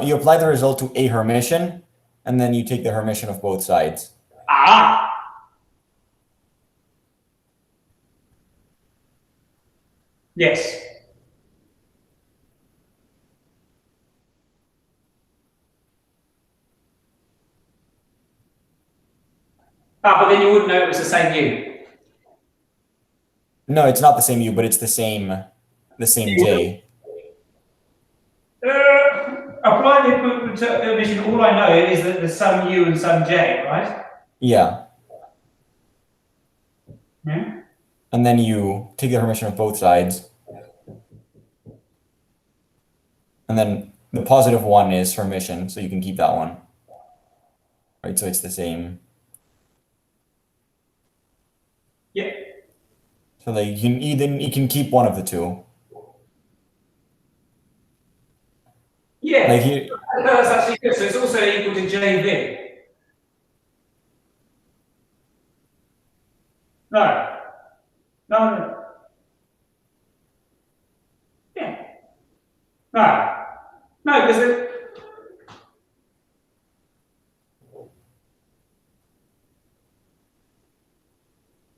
you apply the result to a Hermitian, and then you take the Hermitian of both sides. Ah. Yes. But then you wouldn't know it was the same U. No, it's not the same U, but it's the same J. Apply the equivalent to Hermitian. All I know is that there's some U and some J, right? Yeah. Yeah. And then you take the Hermitian of both sides. And then the positive one is Hermitian, so you can keep that one. Right, so it's the same. Yeah. So like you can keep one of the two. Yeah. Like that's actually good. So it's also equal to JV. No. Yeah. No, because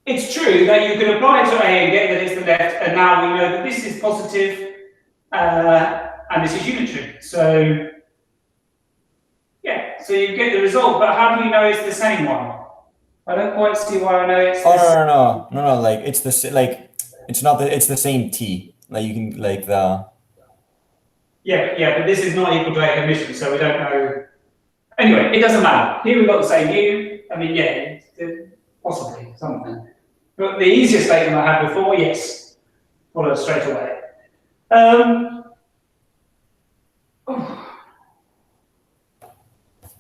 it's true that you can apply it to A and get that it's the left, and now we know that this is positive, and this is unitary. So, yeah, so you get the result, but how do you know it's the same one? I don't quite see why I know it's no, like it's it's the same T. Like you can like the Yeah, but this is not equal to A Hermitian, so we don't know. Anyway, it doesn't matter. Here we've got the same U. I mean, yeah, possibly something. But the easiest statement I had before, yes, followed straight away.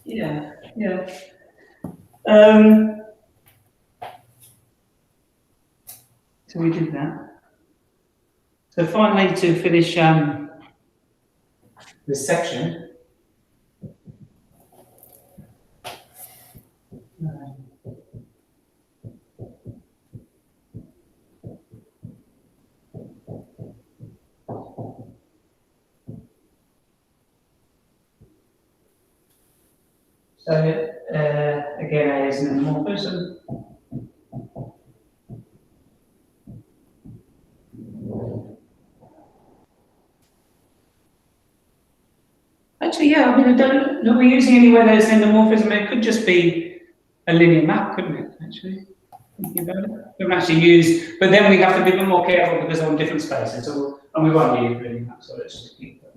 Yeah. So we did that. So finally, to finish this section. So again, A is an endomorphism. Actually, yeah, I mean, I don't know we're using anywhere there's endomorphism. It could just be a linear map, couldn't it? Actually, thinking about it, we don't actually use, but then we have to be a bit more careful because they're on different spaces, and we won't use linear map. So let's just keep that.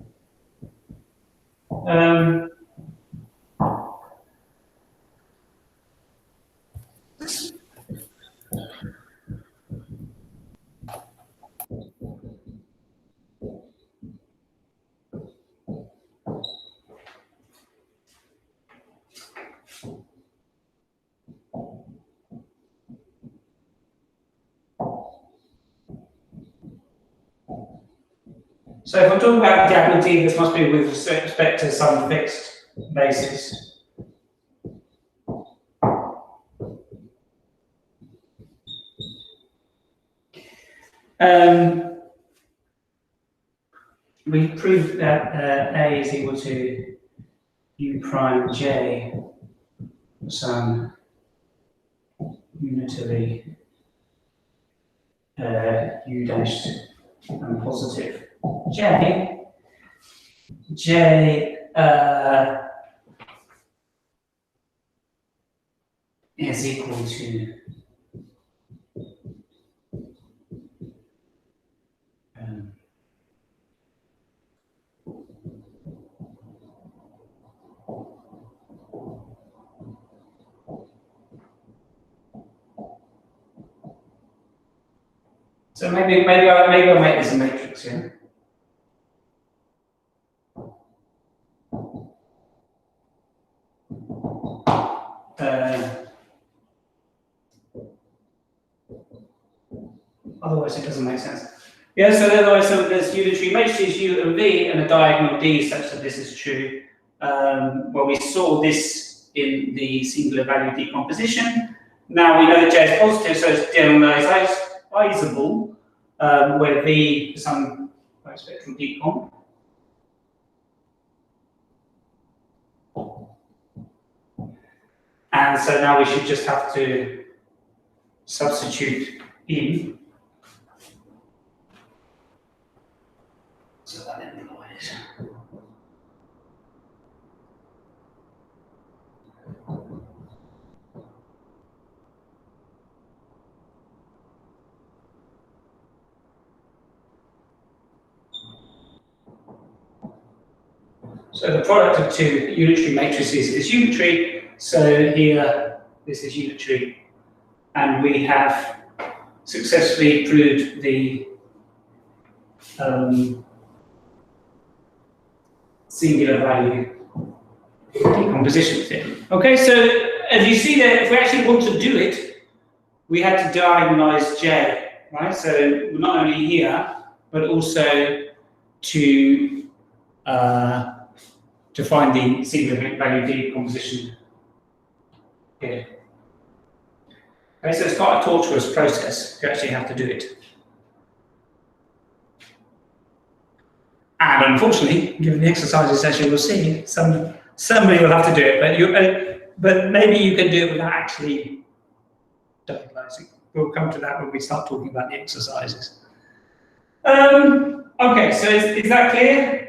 So if I'm talking about diagonal T, this must be with respect to some fixed basis. We proved that A is equal to U prime J for some unitary U dash and positive J is equal to so maybe I'll make this a matrix, yeah. Otherwise, it doesn't make sense. Yeah, so otherwise, so there's unitary matrices U and V and a diagonal D such that this is true. Well, we saw this in the singular value decomposition. Now we know that J is positive, so it's generalizable, where V is some bispectral decom. And so now we should just have to substitute in. So that implies. So the product of two unitary matrices is unitary. So here, this is unitary. And we have successfully proved the singular value decomposition theorem. Okay, so as you see there, if we actually want to do it, we had to diagonalize J, right? So not only here, but also to find the singular value decomposition here. Okay, so it's quite a tortuous process. You actually have to do it. And unfortunately, given the exercises, as you will see, somebody will have to do it, but maybe you can do it without actually diagonalizing. We'll come to that when we start talking about the exercises. Okay, so is that clear?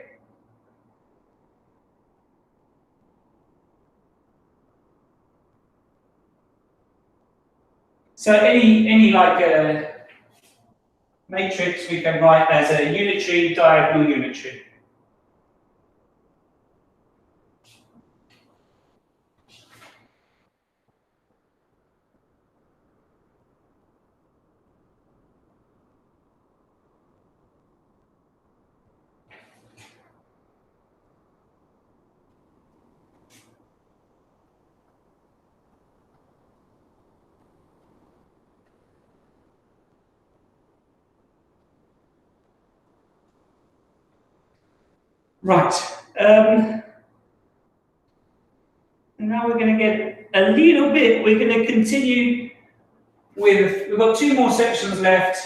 So any like matrix we can write as a unitary, diagonal unitary. Right. Now we're going to get a little bit, we're going to continue with, we've got two more sections left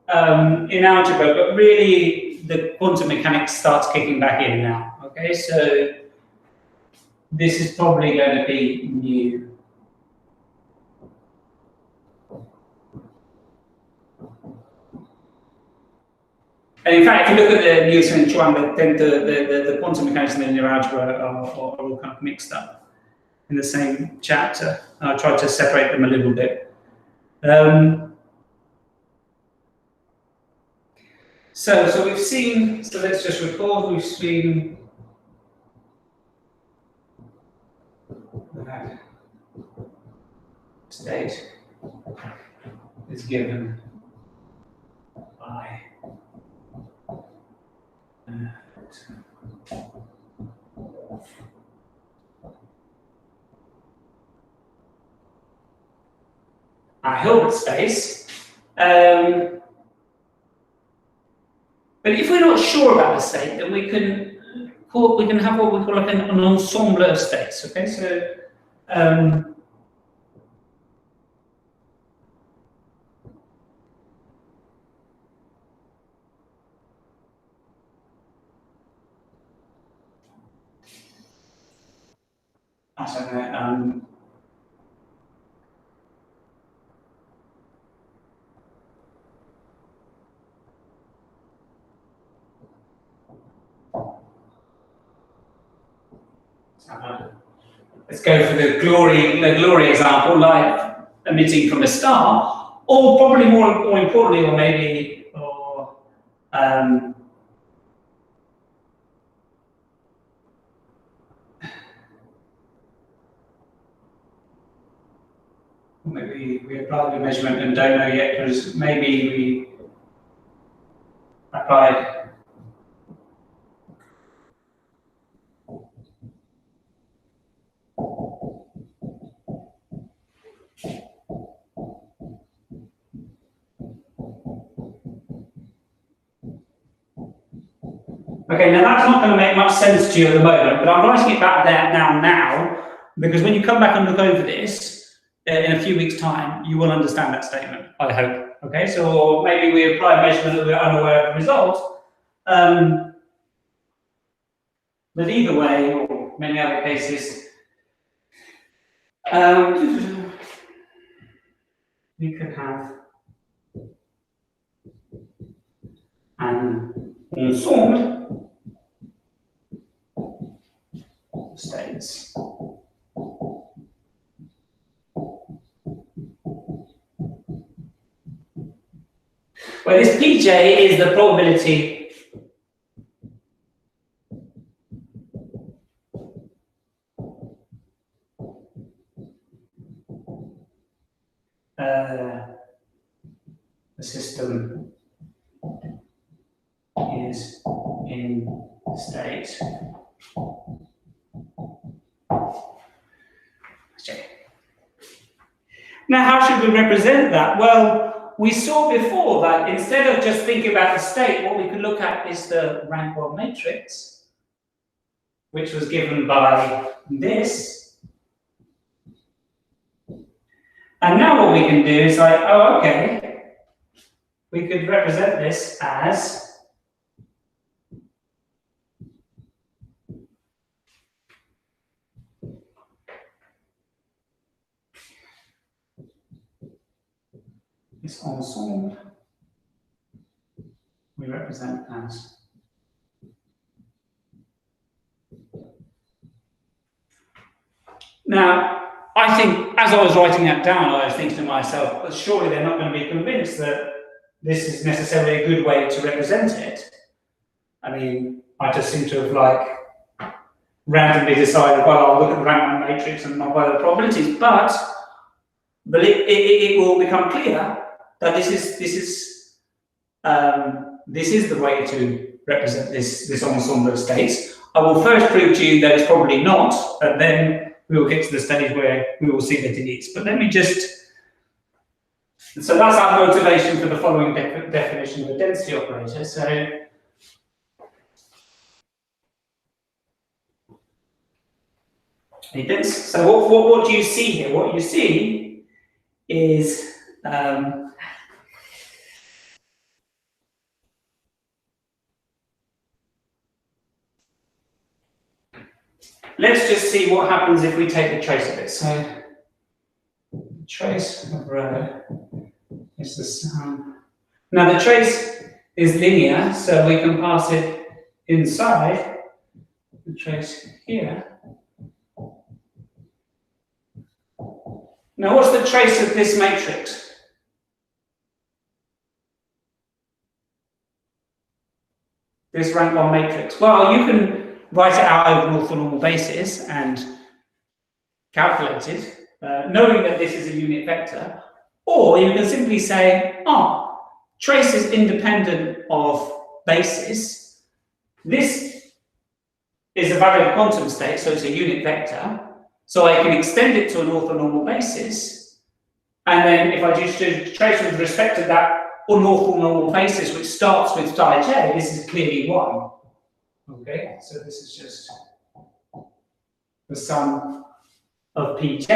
in algebra, but really the quantum mechanics starts kicking back in now. Okay, so this is probably going to be new. And in fact, if you look at the new Swing Chuan, then the quantum mechanics and the linear algebra are all kind of mixed up in the same chapter. I tried to separate them a little bit. So we've seen, so let's just record, we've seen that state is given by our Hilbert space. But if we're not sure about the state, then we can have what we call like an ensemble of states. Okay, so let's go for the glory example, like emitting from a star, or probably more importantly, or maybe, maybe we applied the measurement and don't know yet, because maybe we applied. Okay, now that's not going to make much sense to you at the moment, but I'm writing it back there now, because when you come back and look over this in a few weeks' time, you will understand that statement, I hope. Okay, so maybe we apply a measurement and we're unaware of the result. But either way, or many other cases, we could have an ensemble of states. Where this Pj is the probability the system is in state. Okay. Now, how should we represent that? Well, we saw before that instead of just thinking about the state, what we could look at is the rank 1 matrix, which was given by this. And now what we can do is like, oh, okay, we could represent this as this ensemble we represent as now. I think as I was writing that down, I was thinking to myself, well, surely they're not going to be convinced that this is necessarily a good way to represent it. I mean, I just seem to have like randomly decided, well, I'll look at the rank 1 matrix and not by the probabilities, but it will become clear that this is the way to represent this ensemble of states. I will first prove to you that it's probably not, and then we will get to the stage where we will see that it is. But let me just, so that's our motivation for the following definition of a density operator. So what do you see here? What you see is let's just see what happens if we take the trace of it. So the trace of rho is the sum. Now the trace is linear, so we can pass it inside the trace here. Now what's the trace of this matrix? This rank 1 matrix. Well, you can write it out over an orthonormal basis and calculate it, knowing that this is a unit vector, or you can simply say, trace is independent of basis. This is a valid quantum state, so it's a unit vector, so I can extend it to an orthonormal basis, and then if I just do trace with respect to that orthonormal basis, which starts with psi j, this is clearly 1. Okay, so this is just the sum of Pj,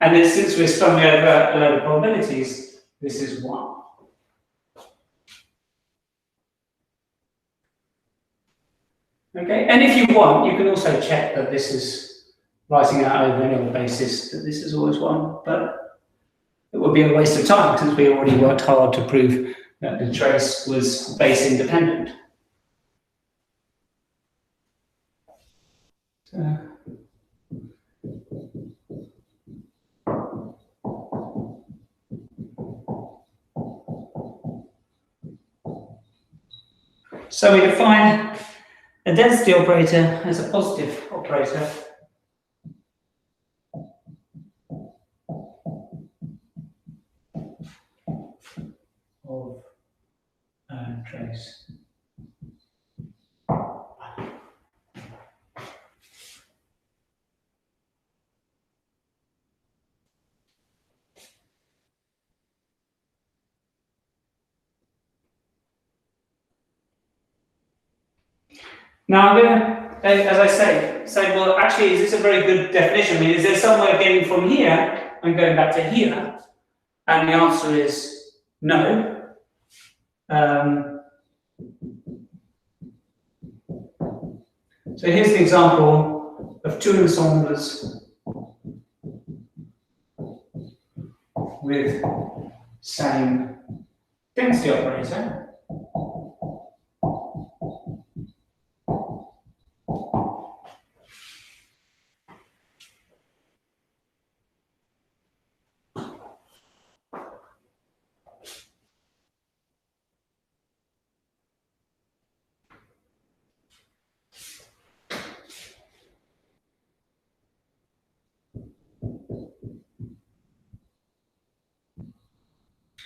and then since we're summing over a load of probabilities, this is 1. Okay, and if you want, you can also check that this is writing out over any other basis that this is always 1, but it would be a waste of time since we already worked hard to prove that the trace was base independent. So we define a density operator as a positive operator. Of trace. Now I'm going to, as I say, well, actually, is this a very good definition? I mean, is there some way of getting from here and going back to here? And the answer is no. So here's the example of two ensembles with same density operator.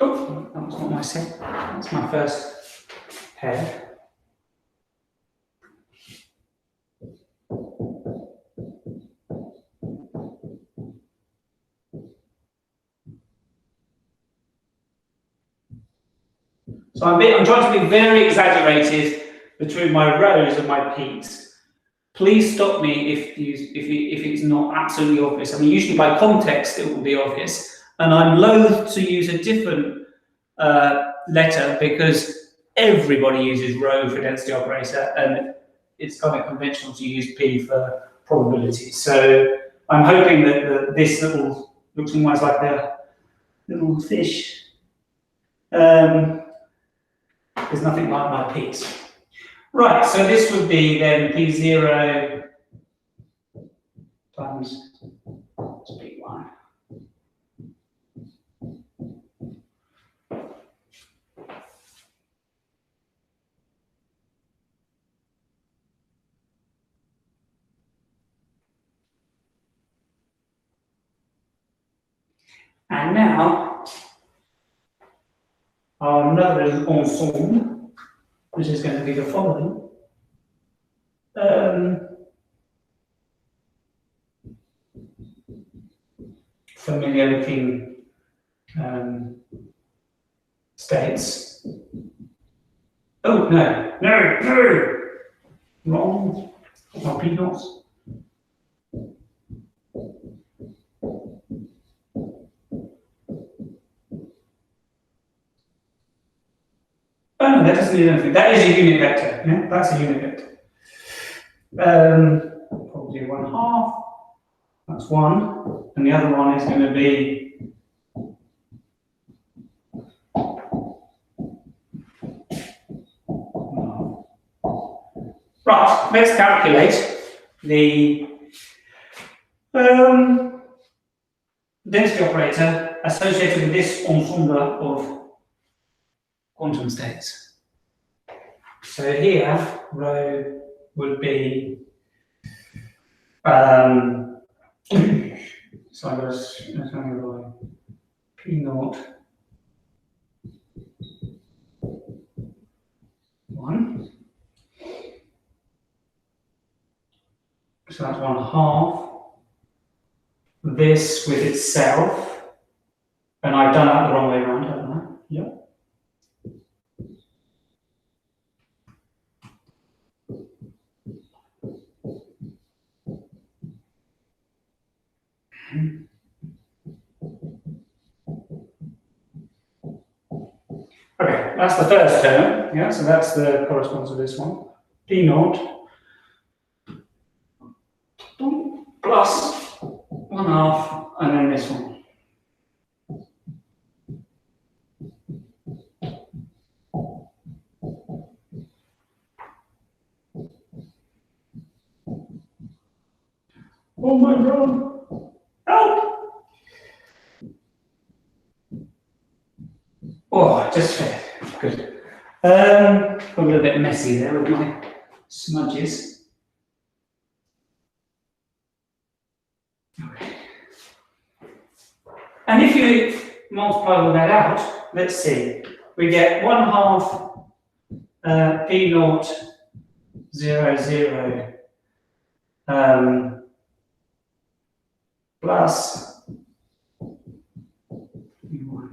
Oh, that was not my set. That's my first head. So I'm trying to be very exaggerated between my rows and my peaks. Please stop me if it's not absolutely obvious. I mean, usually by context it will be obvious, and I'm loath to use a different letter because everybody uses rho for density operator, and it's kind of conventional to use p for probability. So I'm hoping that this little looks almost like a little fish. There's nothing like my peaks. Right, so this would be then P0 times P1. And now, another ensemble, which is going to be the following. Familiar looking states. Oh, no. Wrong. My peanuts. Oh no, that doesn't need anything. That is a unit vector. Yeah, that's a unit vector. Probably 1/2. That's one, and the other one is going to be right. Let's calculate the density operator associated with this ensemble of quantum states. So here, rho would be so I was P0 1. So that's 1/2. This with itself, and I've done that the wrong way around, haven't I? Yep. Okay, that's the first term, yeah, so that's the corresponds to this one. P0 plus 1/2, and then this one. Oh my God! Help! Oh, just fair. Good. Got a little bit messy there with my smudges. Okay. And if you multiply all that out, let's see, we get 1/2 P naught 0, 0 plus P1.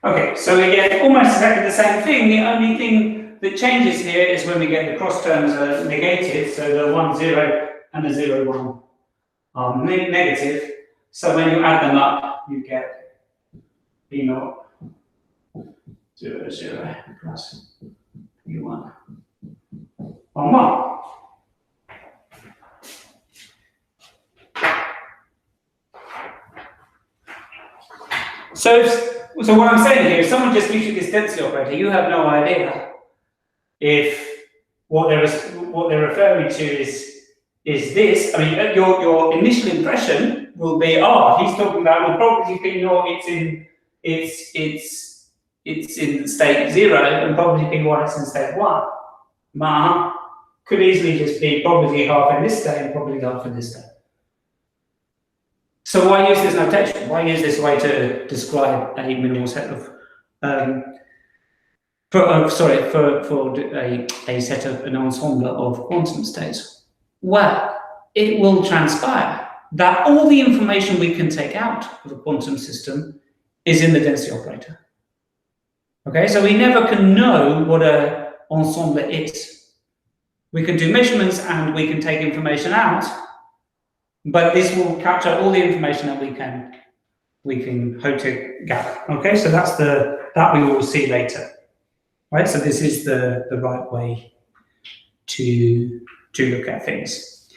Okay, so we get almost exactly the same thing. The only thing that changes here is when we get the cross terms are negated, so the 1, 0 and the 0, 1 are negative. So when you add them up, you get P naught 0, 0 plus P1 on 1. So what I'm saying here, if someone just gives you this density operator, you have no idea if what they're referring to is this. I mean, your initial impression will be, oh, he's talking about, well, probability P naught, it's in state 0, and probability P1 it's in state 1. Could easily just be probability half in this state and probability half in this state. So why use this notation? Why use this way to describe a minimal set of, for a set of an ensemble of quantum states? Well, it will transpire that all the information we can take out of a quantum system is in the density operator. Okay, so we never can know what an ensemble is. We can do measurements and we can take information out, but this will capture all the information that we can hope to gather. Okay, so that's that we will see later. Right, so this is the right way to look at things.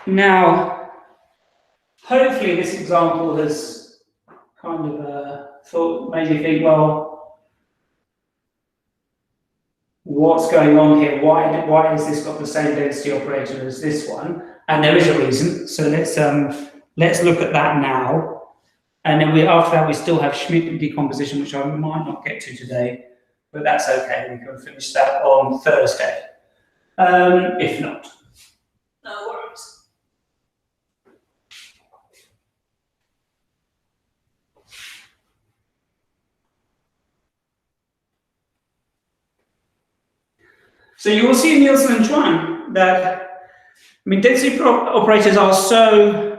Now, hopefully this example has kind of made you think, well, what's going on here? Why has this got the same density operator as this one? And there is a reason. So let's look at that now. And then after that, we still have Schmidt decomposition, which I might not get to today, but that's okay. We can finish that on Thursday, if not. No worries. So you will see in Nielsen and Chuan that, I mean, density operators are so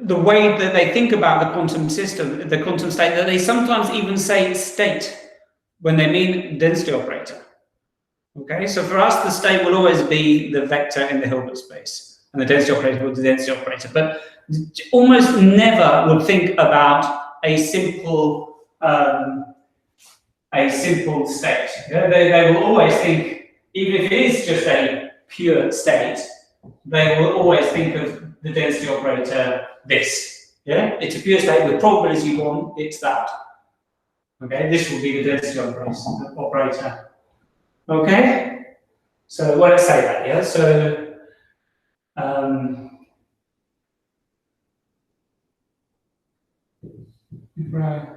the way that they think about the quantum system, the quantum state, that they sometimes even say state when they mean density operator. Okay, so for us, the state will always be the vector in the Hilbert space, and the density operator will be the density operator. But almost never would think about a simple state. Yeah? They will always think, even if it is just a pure state, they will always think of the density operator this. Yeah, it's a pure state with probability 1, it's that. Okay, this will be the density operator. Okay, so let's say that. Yeah, so right.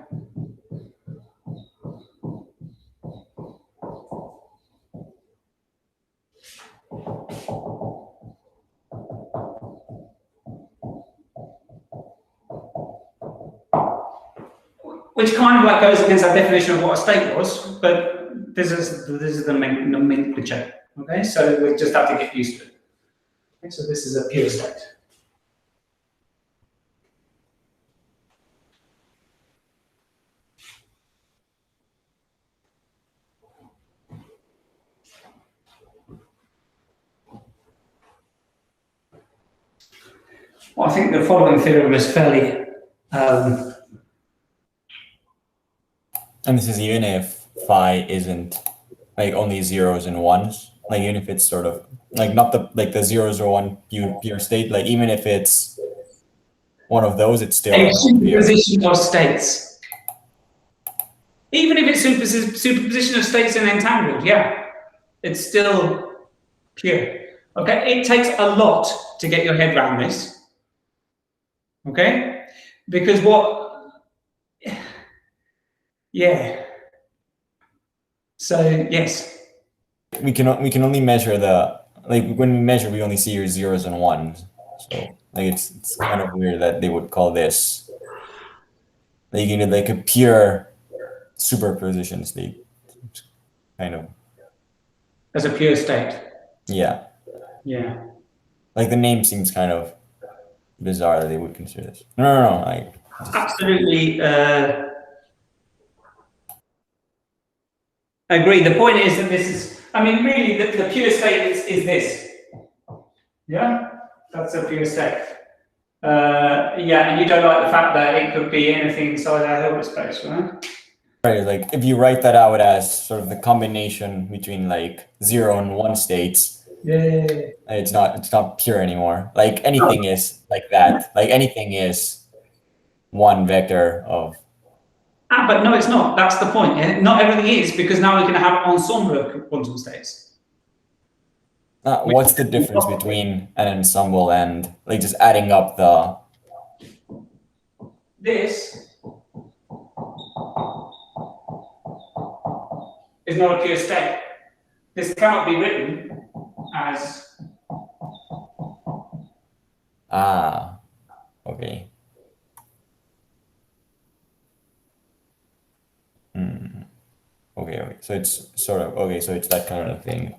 Which kind of like goes against our definition of what a state was, but this is the nomenclature. Okay, so we just have to get used to it. Okay, so this is a pure state. Well, I think the following theorem is fairly. And this is even if phi isn't like only zeros and ones, like even if it's sort of like not the zeros or one pure state, like even if it's one of those, it's still A pure. superposition of states. Even if it's superposition of states and entangled, yeah, it's still pure. Okay, it takes a lot to get your head around this. Okay, because yeah. So yes, we can only measure when we measure, we only see your zeros and ones. So like it's kind of weird that they would call this like you need like a pure superposition state, kind of. as a pure state. Yeah. Yeah. Like the name seems kind of bizarre that they would consider this. No. Absolutely agree. The point is that this is, I mean, really, the pure state is this. Yeah, that's a pure state. Yeah, and you don't like the fact that it could be anything inside our Hilbert space, right? Right, like if you write that out as sort of the combination between like 0 and 1 states, Yeah. it's not pure anymore. Like anything is like that. Like anything is one vector of. But no, it's not. That's the point. Yeah? Not everything is, because now we can have ensemble of quantum states. What's the difference between an ensemble and like just adding up the? This is not a pure state. This cannot be written as. Okay. Okay. So it's sort of okay. So it's that kind of thing.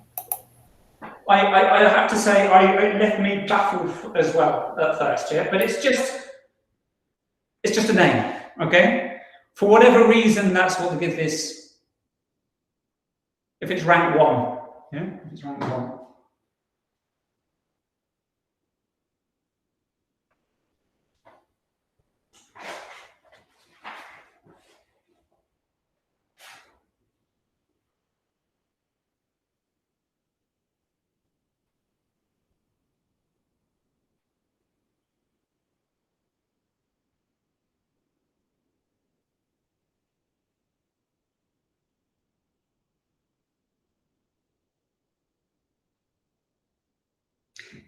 I have to say, it left me baffled as well at first, yeah. But it's just a name, okay? For whatever reason, that's what they give this. If it's rank 1, yeah, if it's rank 1.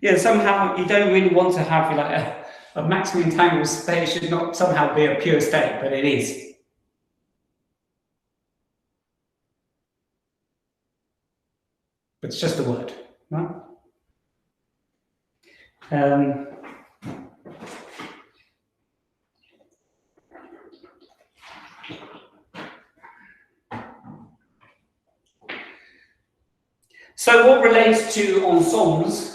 Yeah, somehow you don't really want to have like a maximum entangled state should not somehow be a pure state, but it is. But it's just a word, right? So what relates to ensembles?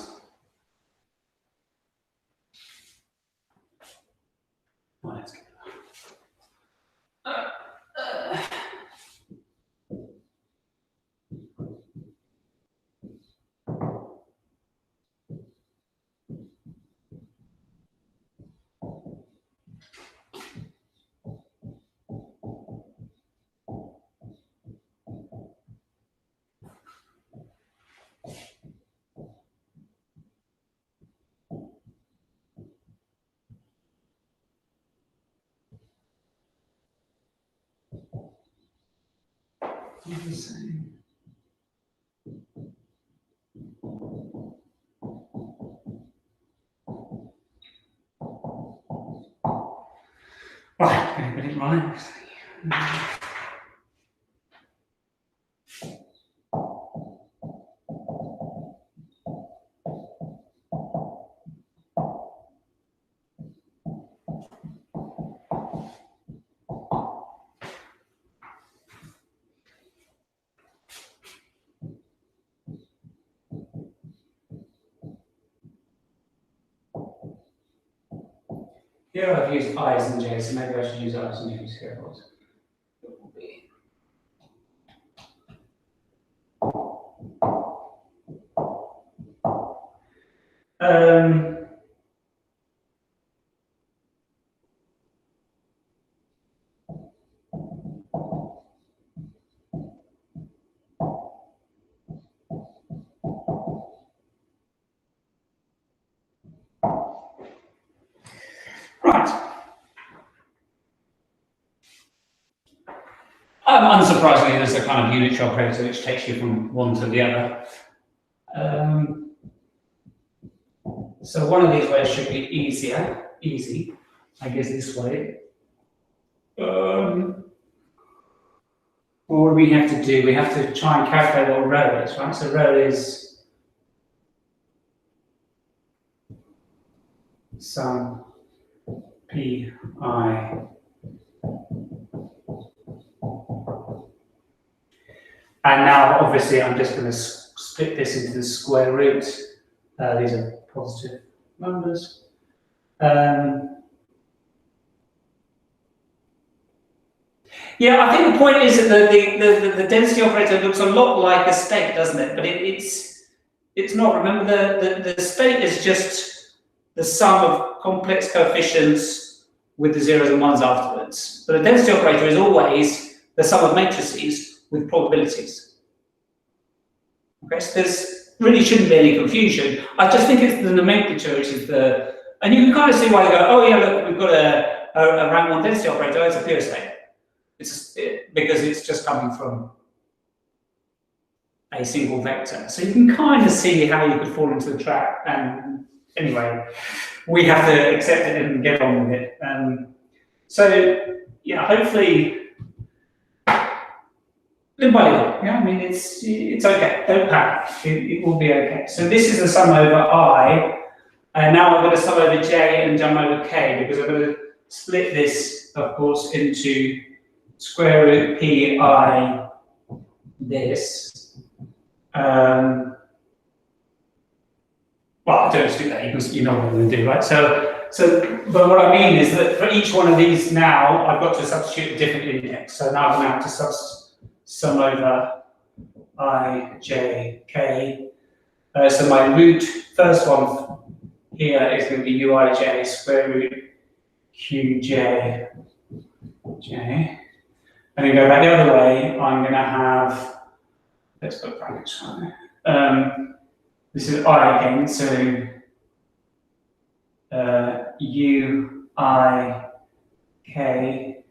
Right, I got it right. Here I've used I's and J's, so maybe I should use I's and J's here. Unsurprisingly, there's a kind of unitary operator which takes you from one to the other. So one of these ways should be easy, I guess this way. What do we have to do? We have to try and calculate what rho is, right? So rho is sum pi. And now, obviously, I'm just going to split this into the square root. These are positive numbers. Yeah, I think the point is that the density operator looks a lot like a state, doesn't it? But it's not. Remember, the state is just the sum of complex coefficients with the zeros and ones afterwards. But a density operator is always the sum of matrices with probabilities. Okay, so there's really shouldn't be any confusion. I just think it's the nomenclature which is the, and you can kind of see why they go, oh yeah, look, we've got a rank 1 density operator, oh, it's a pure state. Because it's just coming from a single vector. So you can kind of see how you could fall into the trap. And anyway, we have to accept it and get on with it. So yeah, hopefully, little by little. Yeah, I mean it's okay. Don't panic. It will be okay. So this is the sum over I, and now I'm going to sum over j and sum over k because I'm going to split this, of course, into square root pi this. Well, I don't have to do that. You know what I'm going to do, right? But what I mean is that for each one of these now, I've got to substitute a different index. So now I'm going to have to sum over I, j, k. So my root, first one here is going to be uij square root qj, j. And then go back the other way, I'm going to have, let's put brackets on. This is I again, so u, I, k,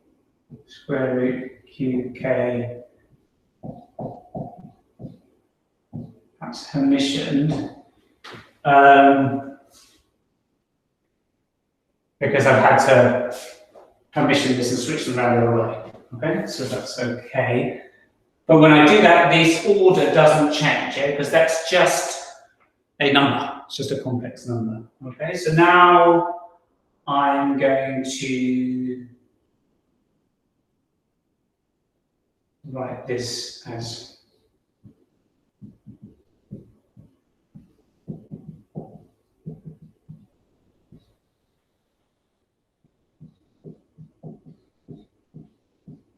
square root q, k. That's Hermitian. Because I've had to Hermitian this and switch them around the other way. Okay, so that's okay. But when I do that, this order doesn't change, yeah? Because that's just a number. It's just a complex number. Okay, so now I'm going to write this as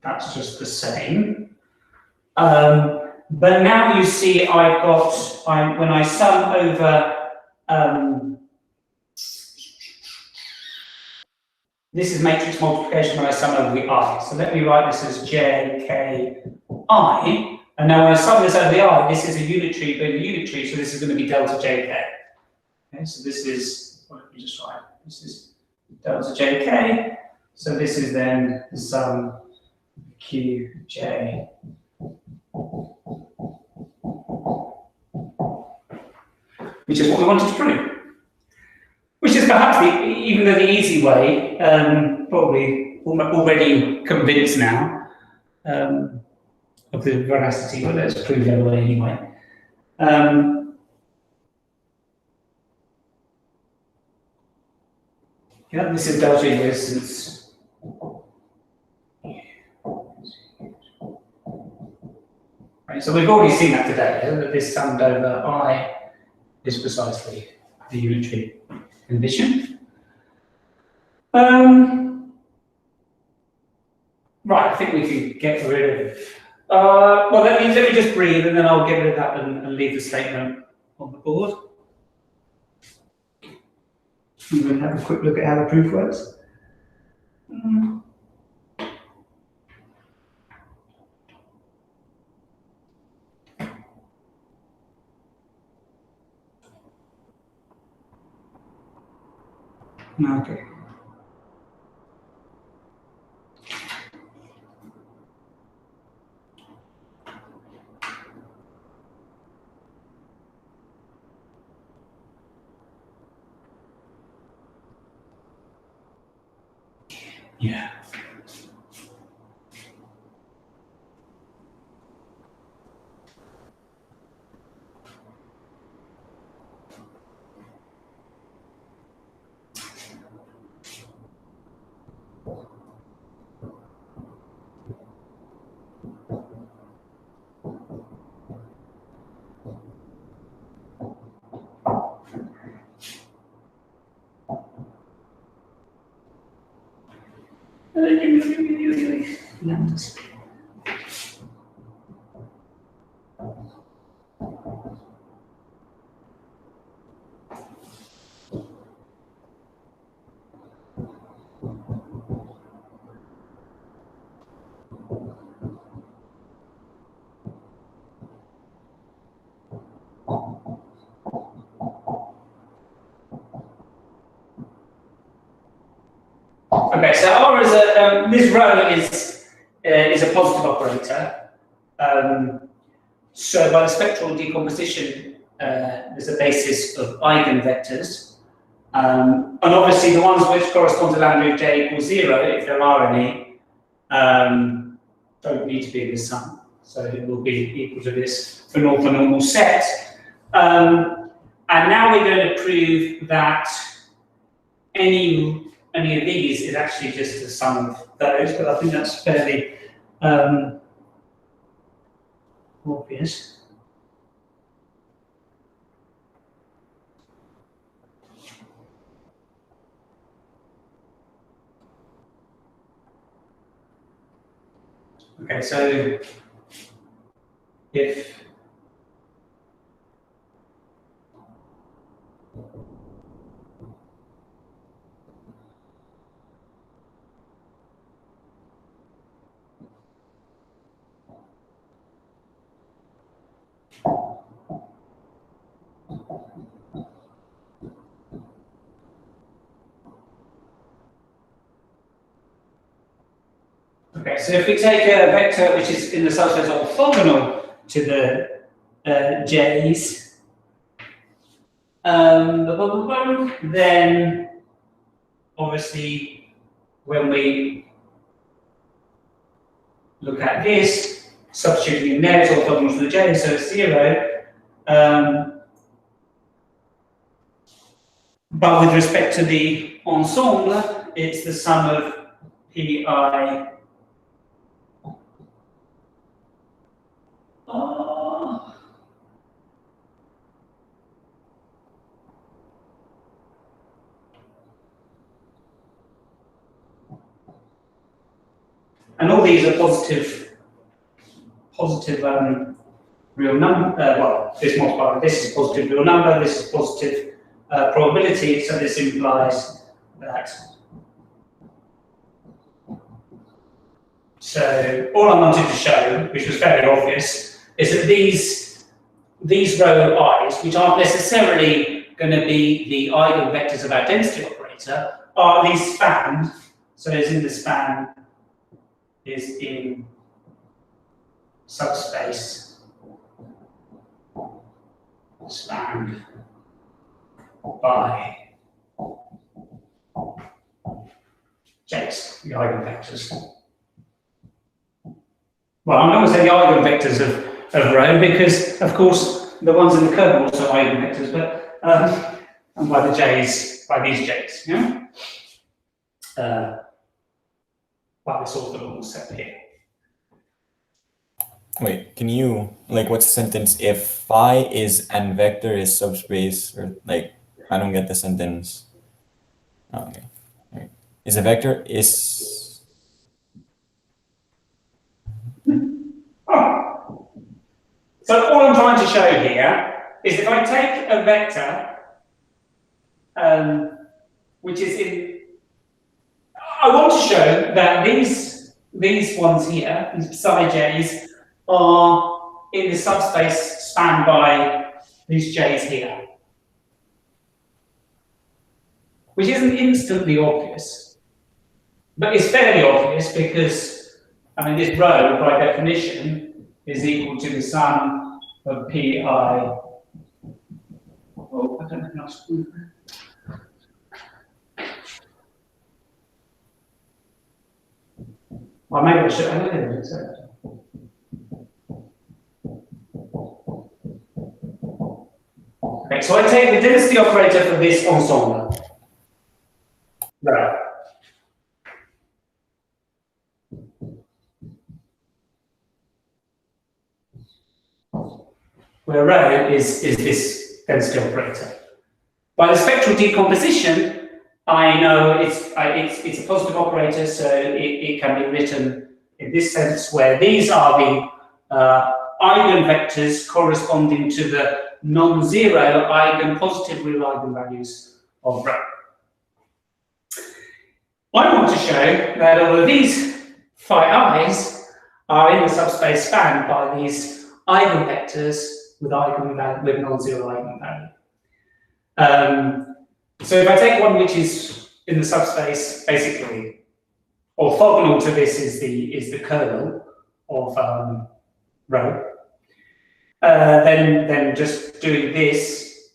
that's just the same. But now you see I've got, when I sum over, this is matrix multiplication when I sum over the I. So let me write this as j, k, I. And now when I sum this over the I, this is a unitary, but a unitary, so this is going to be delta jk. Okay, so this is, what let me just write? This is delta jk. So this is then the sum qj. Which is what we wanted to prove. Which is perhaps, even though the easy way, probably already convinced now of the veracity, but let's prove the other way anyway. Yeah, this is delta resistance. Right, so we've already seen that today, that this summed over I is precisely the unitary condition. Right, I think we can get rid of. Well, let me just breathe, and then I'll get rid of that and leave the statement on the board. I'm going to have a quick look at how the proof works. Okay. Yeah. Okay, so R is a this row is a positive operator. So by the spectral decomposition, there's a basis of eigenvectors, and obviously the ones which correspond to lambda of j equals 0, if there are any, don't need to be in the sum. So it will be equal to this for normal set. And now we're going to prove that any of these is actually just the sum of those, but I think that's fairly obvious. Okay, so if okay, so if we take a vector which is in the subspace orthogonal to the j's, then obviously when we look at this, substituting in there, it's orthogonal to the j, so it's 0. But with respect to the ensemble, it's the sum of pi. And all these are positive real number. Well, this multiplier, this is positive real number, this is positive probability, so this implies that. So all I wanted to show, which was fairly obvious, is that these row i's, which aren't necessarily going to be the eigenvectors of our density operator, are at least spanned. So as in the span is in subspace spanned by j's, the eigenvectors. Well, I'm not going to say the eigenvectors of rho because, of course, the ones in the curve are also eigenvectors, but and by the j's, by these j's, yeah. By this orthogonal set here. Wait, can you, like, what's the sentence? If phi is an vector is subspace, or like, I don't get the sentence. Oh, okay. Right. Is a vector is. Oh. So all I'm trying to show here is if I take a vector, which is in, I want to show that these ones here, these psi j's, are in the subspace spanned by these j's here, which isn't instantly obvious, but it's fairly obvious because, I mean, this row by definition is equal to the sum of pi. Oh, I don't have enough spoon. Well, maybe I should. I don't know. Okay, so I take the density operator for this ensemble. Right. Where rho is this density operator. By the spectral decomposition, I know it's a positive operator, so it can be written in this sense, where these are the eigenvectors corresponding to the non-zero positive real eigenvalues of rho. I want to show that all of these phi i's are in the subspace spanned by these eigenvectors with non-zero eigenvalue. So if I take one which is in the subspace, basically orthogonal to this is the kernel of rho. Then just doing this,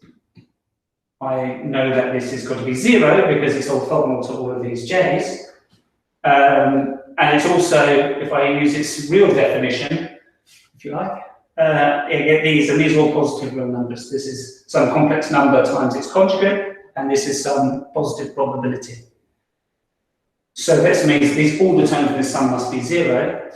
I know that this is going to be 0 because it's orthogonal to all of these j's. And it's also, if I use its real definition, if you like, I get these, and these are all positive real numbers. This is some complex number times its conjugate, and this is some positive probability. So this means all the terms of this sum must be 0,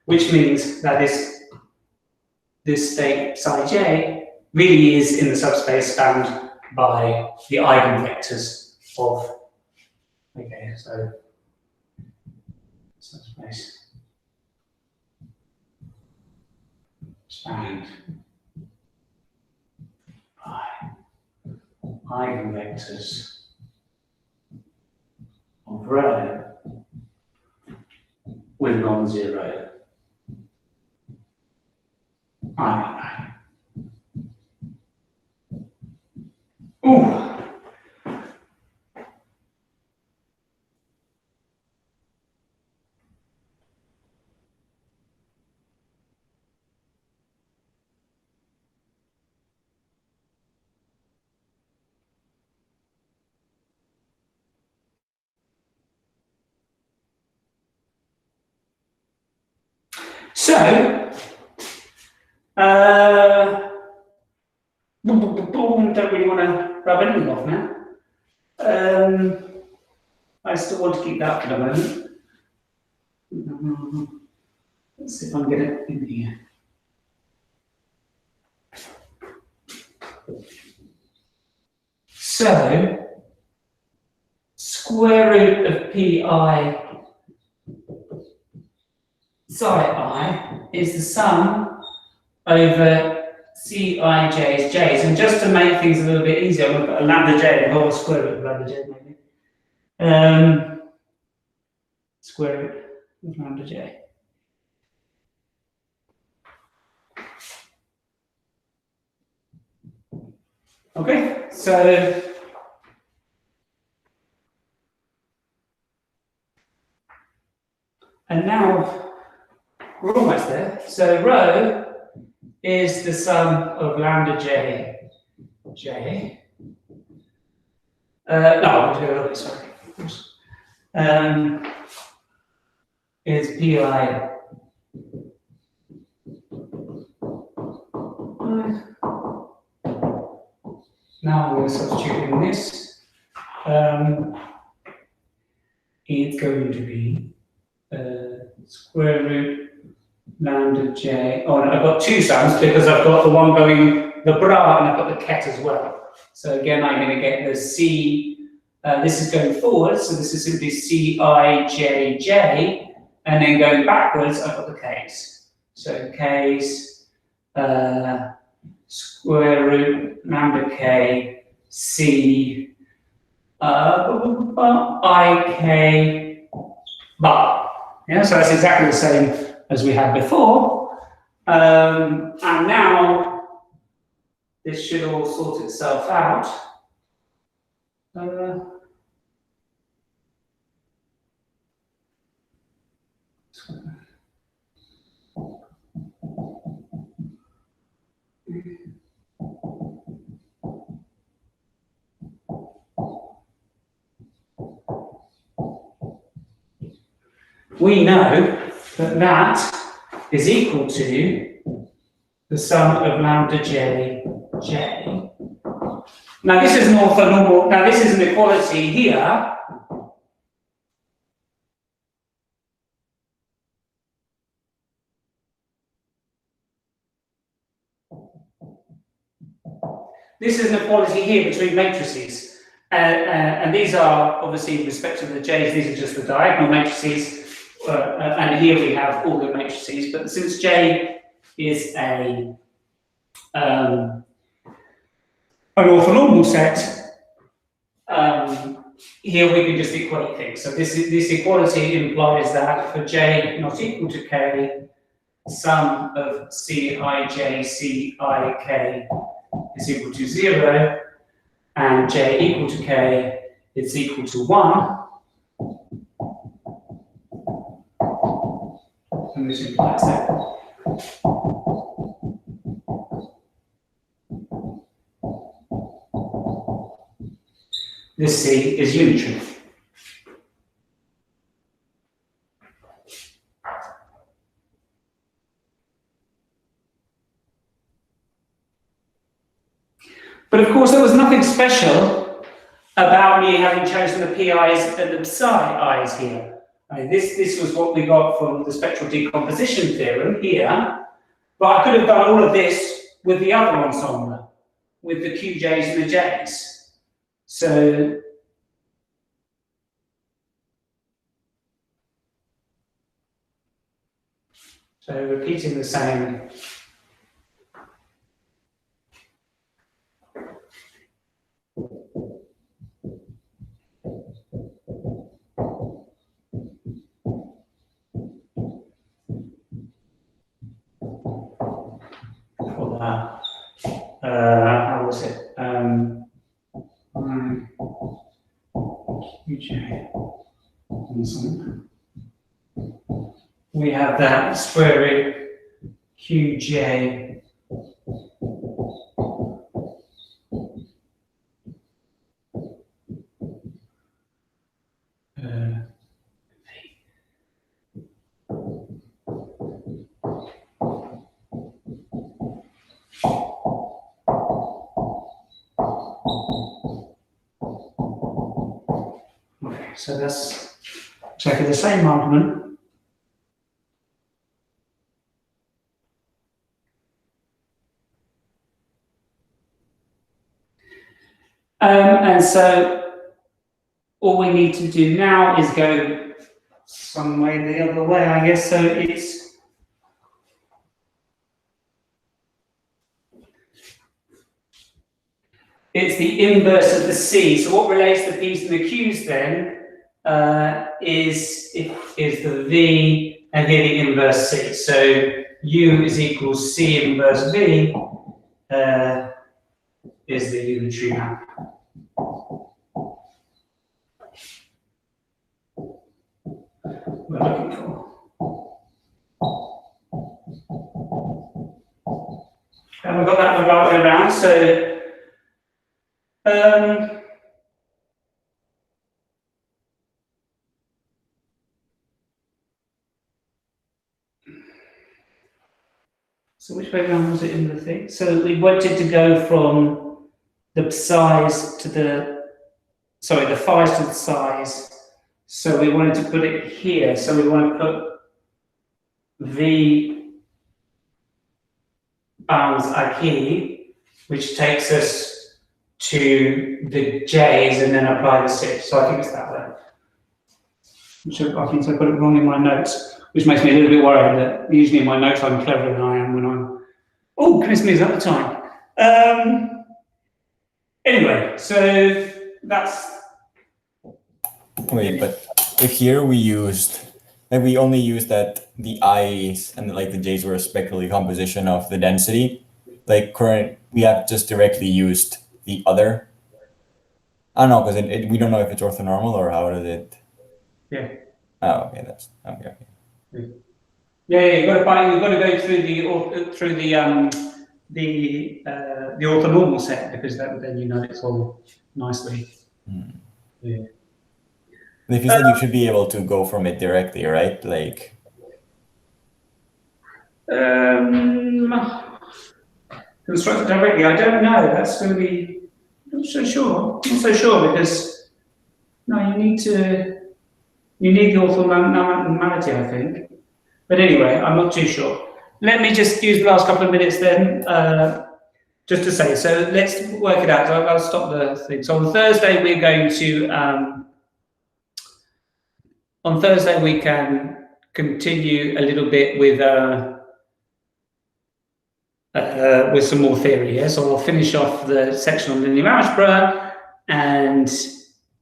which means that this state psi j really is in the subspace spanned by the eigenvectors of, okay, so subspace spanned by eigenvectors of rho with non-zero eigenvalue. Ooh. So, don't really want to rub anything off now. I still want to keep that for the moment. Let's see if I can get it in here. So, square root of pi psi I is the sum over Cij's j's, and just to make things a little bit easier, I'm going to put a lambda j and the whole square root of lambda j maybe. Square root of lambda j. Okay, so and now we're almost there. So rho is the sum of lambda j. No, I'm going to go a little bit, sorry. Is pi now I'm going to substitute in this. It's going to be square root lambda j. Oh, and I've got two sums because I've got the one going the bra and I've got the ket as well. So again, I'm going to get the c. This is going forward, so this is simply Cijj, and then going backwards, I've got the k's. So k's square root lambda k c ik bar. Yeah, so that's exactly the same as we had before. And now this should all sort itself out. we know that that is equal to the sum of lambda j. Now this is an orthonormal, now this is an equality here. This is an equality here between matrices. And these are obviously in respect to the j's, these are just the diagonal matrices. And here we have all the matrices, but since j is an orthonormal set, here we can just equate things. So this equality implies that for j not equal to k, sum of Cij Cik is equal to 0, and j equal to k is equal to 1. And this implies that. This C is unitary. But of course, there was nothing special about me having chosen the pi's and the psi's here. I mean, this was what we got from the spectral decomposition theorem here, but I could have done all of this with the other ensemble, with the qj's and the j's. So repeating the same. How was it? QJ. We have that square root QJ so that's exactly the same argument. And so all we need to do now is go some way the other way, I guess. So it's the inverse of the C. So what relates the P's and the Q's then is the V and here the inverse C. So U is equals C inverse V is the unitary map. We're looking for. And we've got that the right way around. So which way around was it in the thing? So we wanted to go from the psi's to the, sorry, the phi's to the psi's. So we wanted to put it here. So we want to put V bounds aquí, which takes us to the J's and then apply the 6. So I think it's that way. Which I think I got it wrong in my notes, which makes me a little bit worried that usually in my notes I'm cleverer than I am when I'm, oh, goodness me, is that the time? Anyway, so that's. Wait, but if here we used, and we only used that the i's and like the j's were a spectral decomposition of the density, like we have just directly used the other. I don't know, because we don't know if it's orthonormal or how did it. Yeah. Oh, okay, that's okay. Yeah, you've got to go through the orthonormal set because then you know it's all nicely. Hmm. Yeah. If you said you should be able to go from it directly, right? Like, construct it directly. I don't know. That's going to be. I'm not so sure. Not so sure because no, you need the orthonormality, I think. But anyway, I'm not too sure. Let me just use the last couple of minutes then, just to say. So let's work it out. I'll stop the thing. So on Thursday we're going to. On Thursday we can continue a little bit with some more theory. Yeah? So I'll finish off the section on linear algebra, and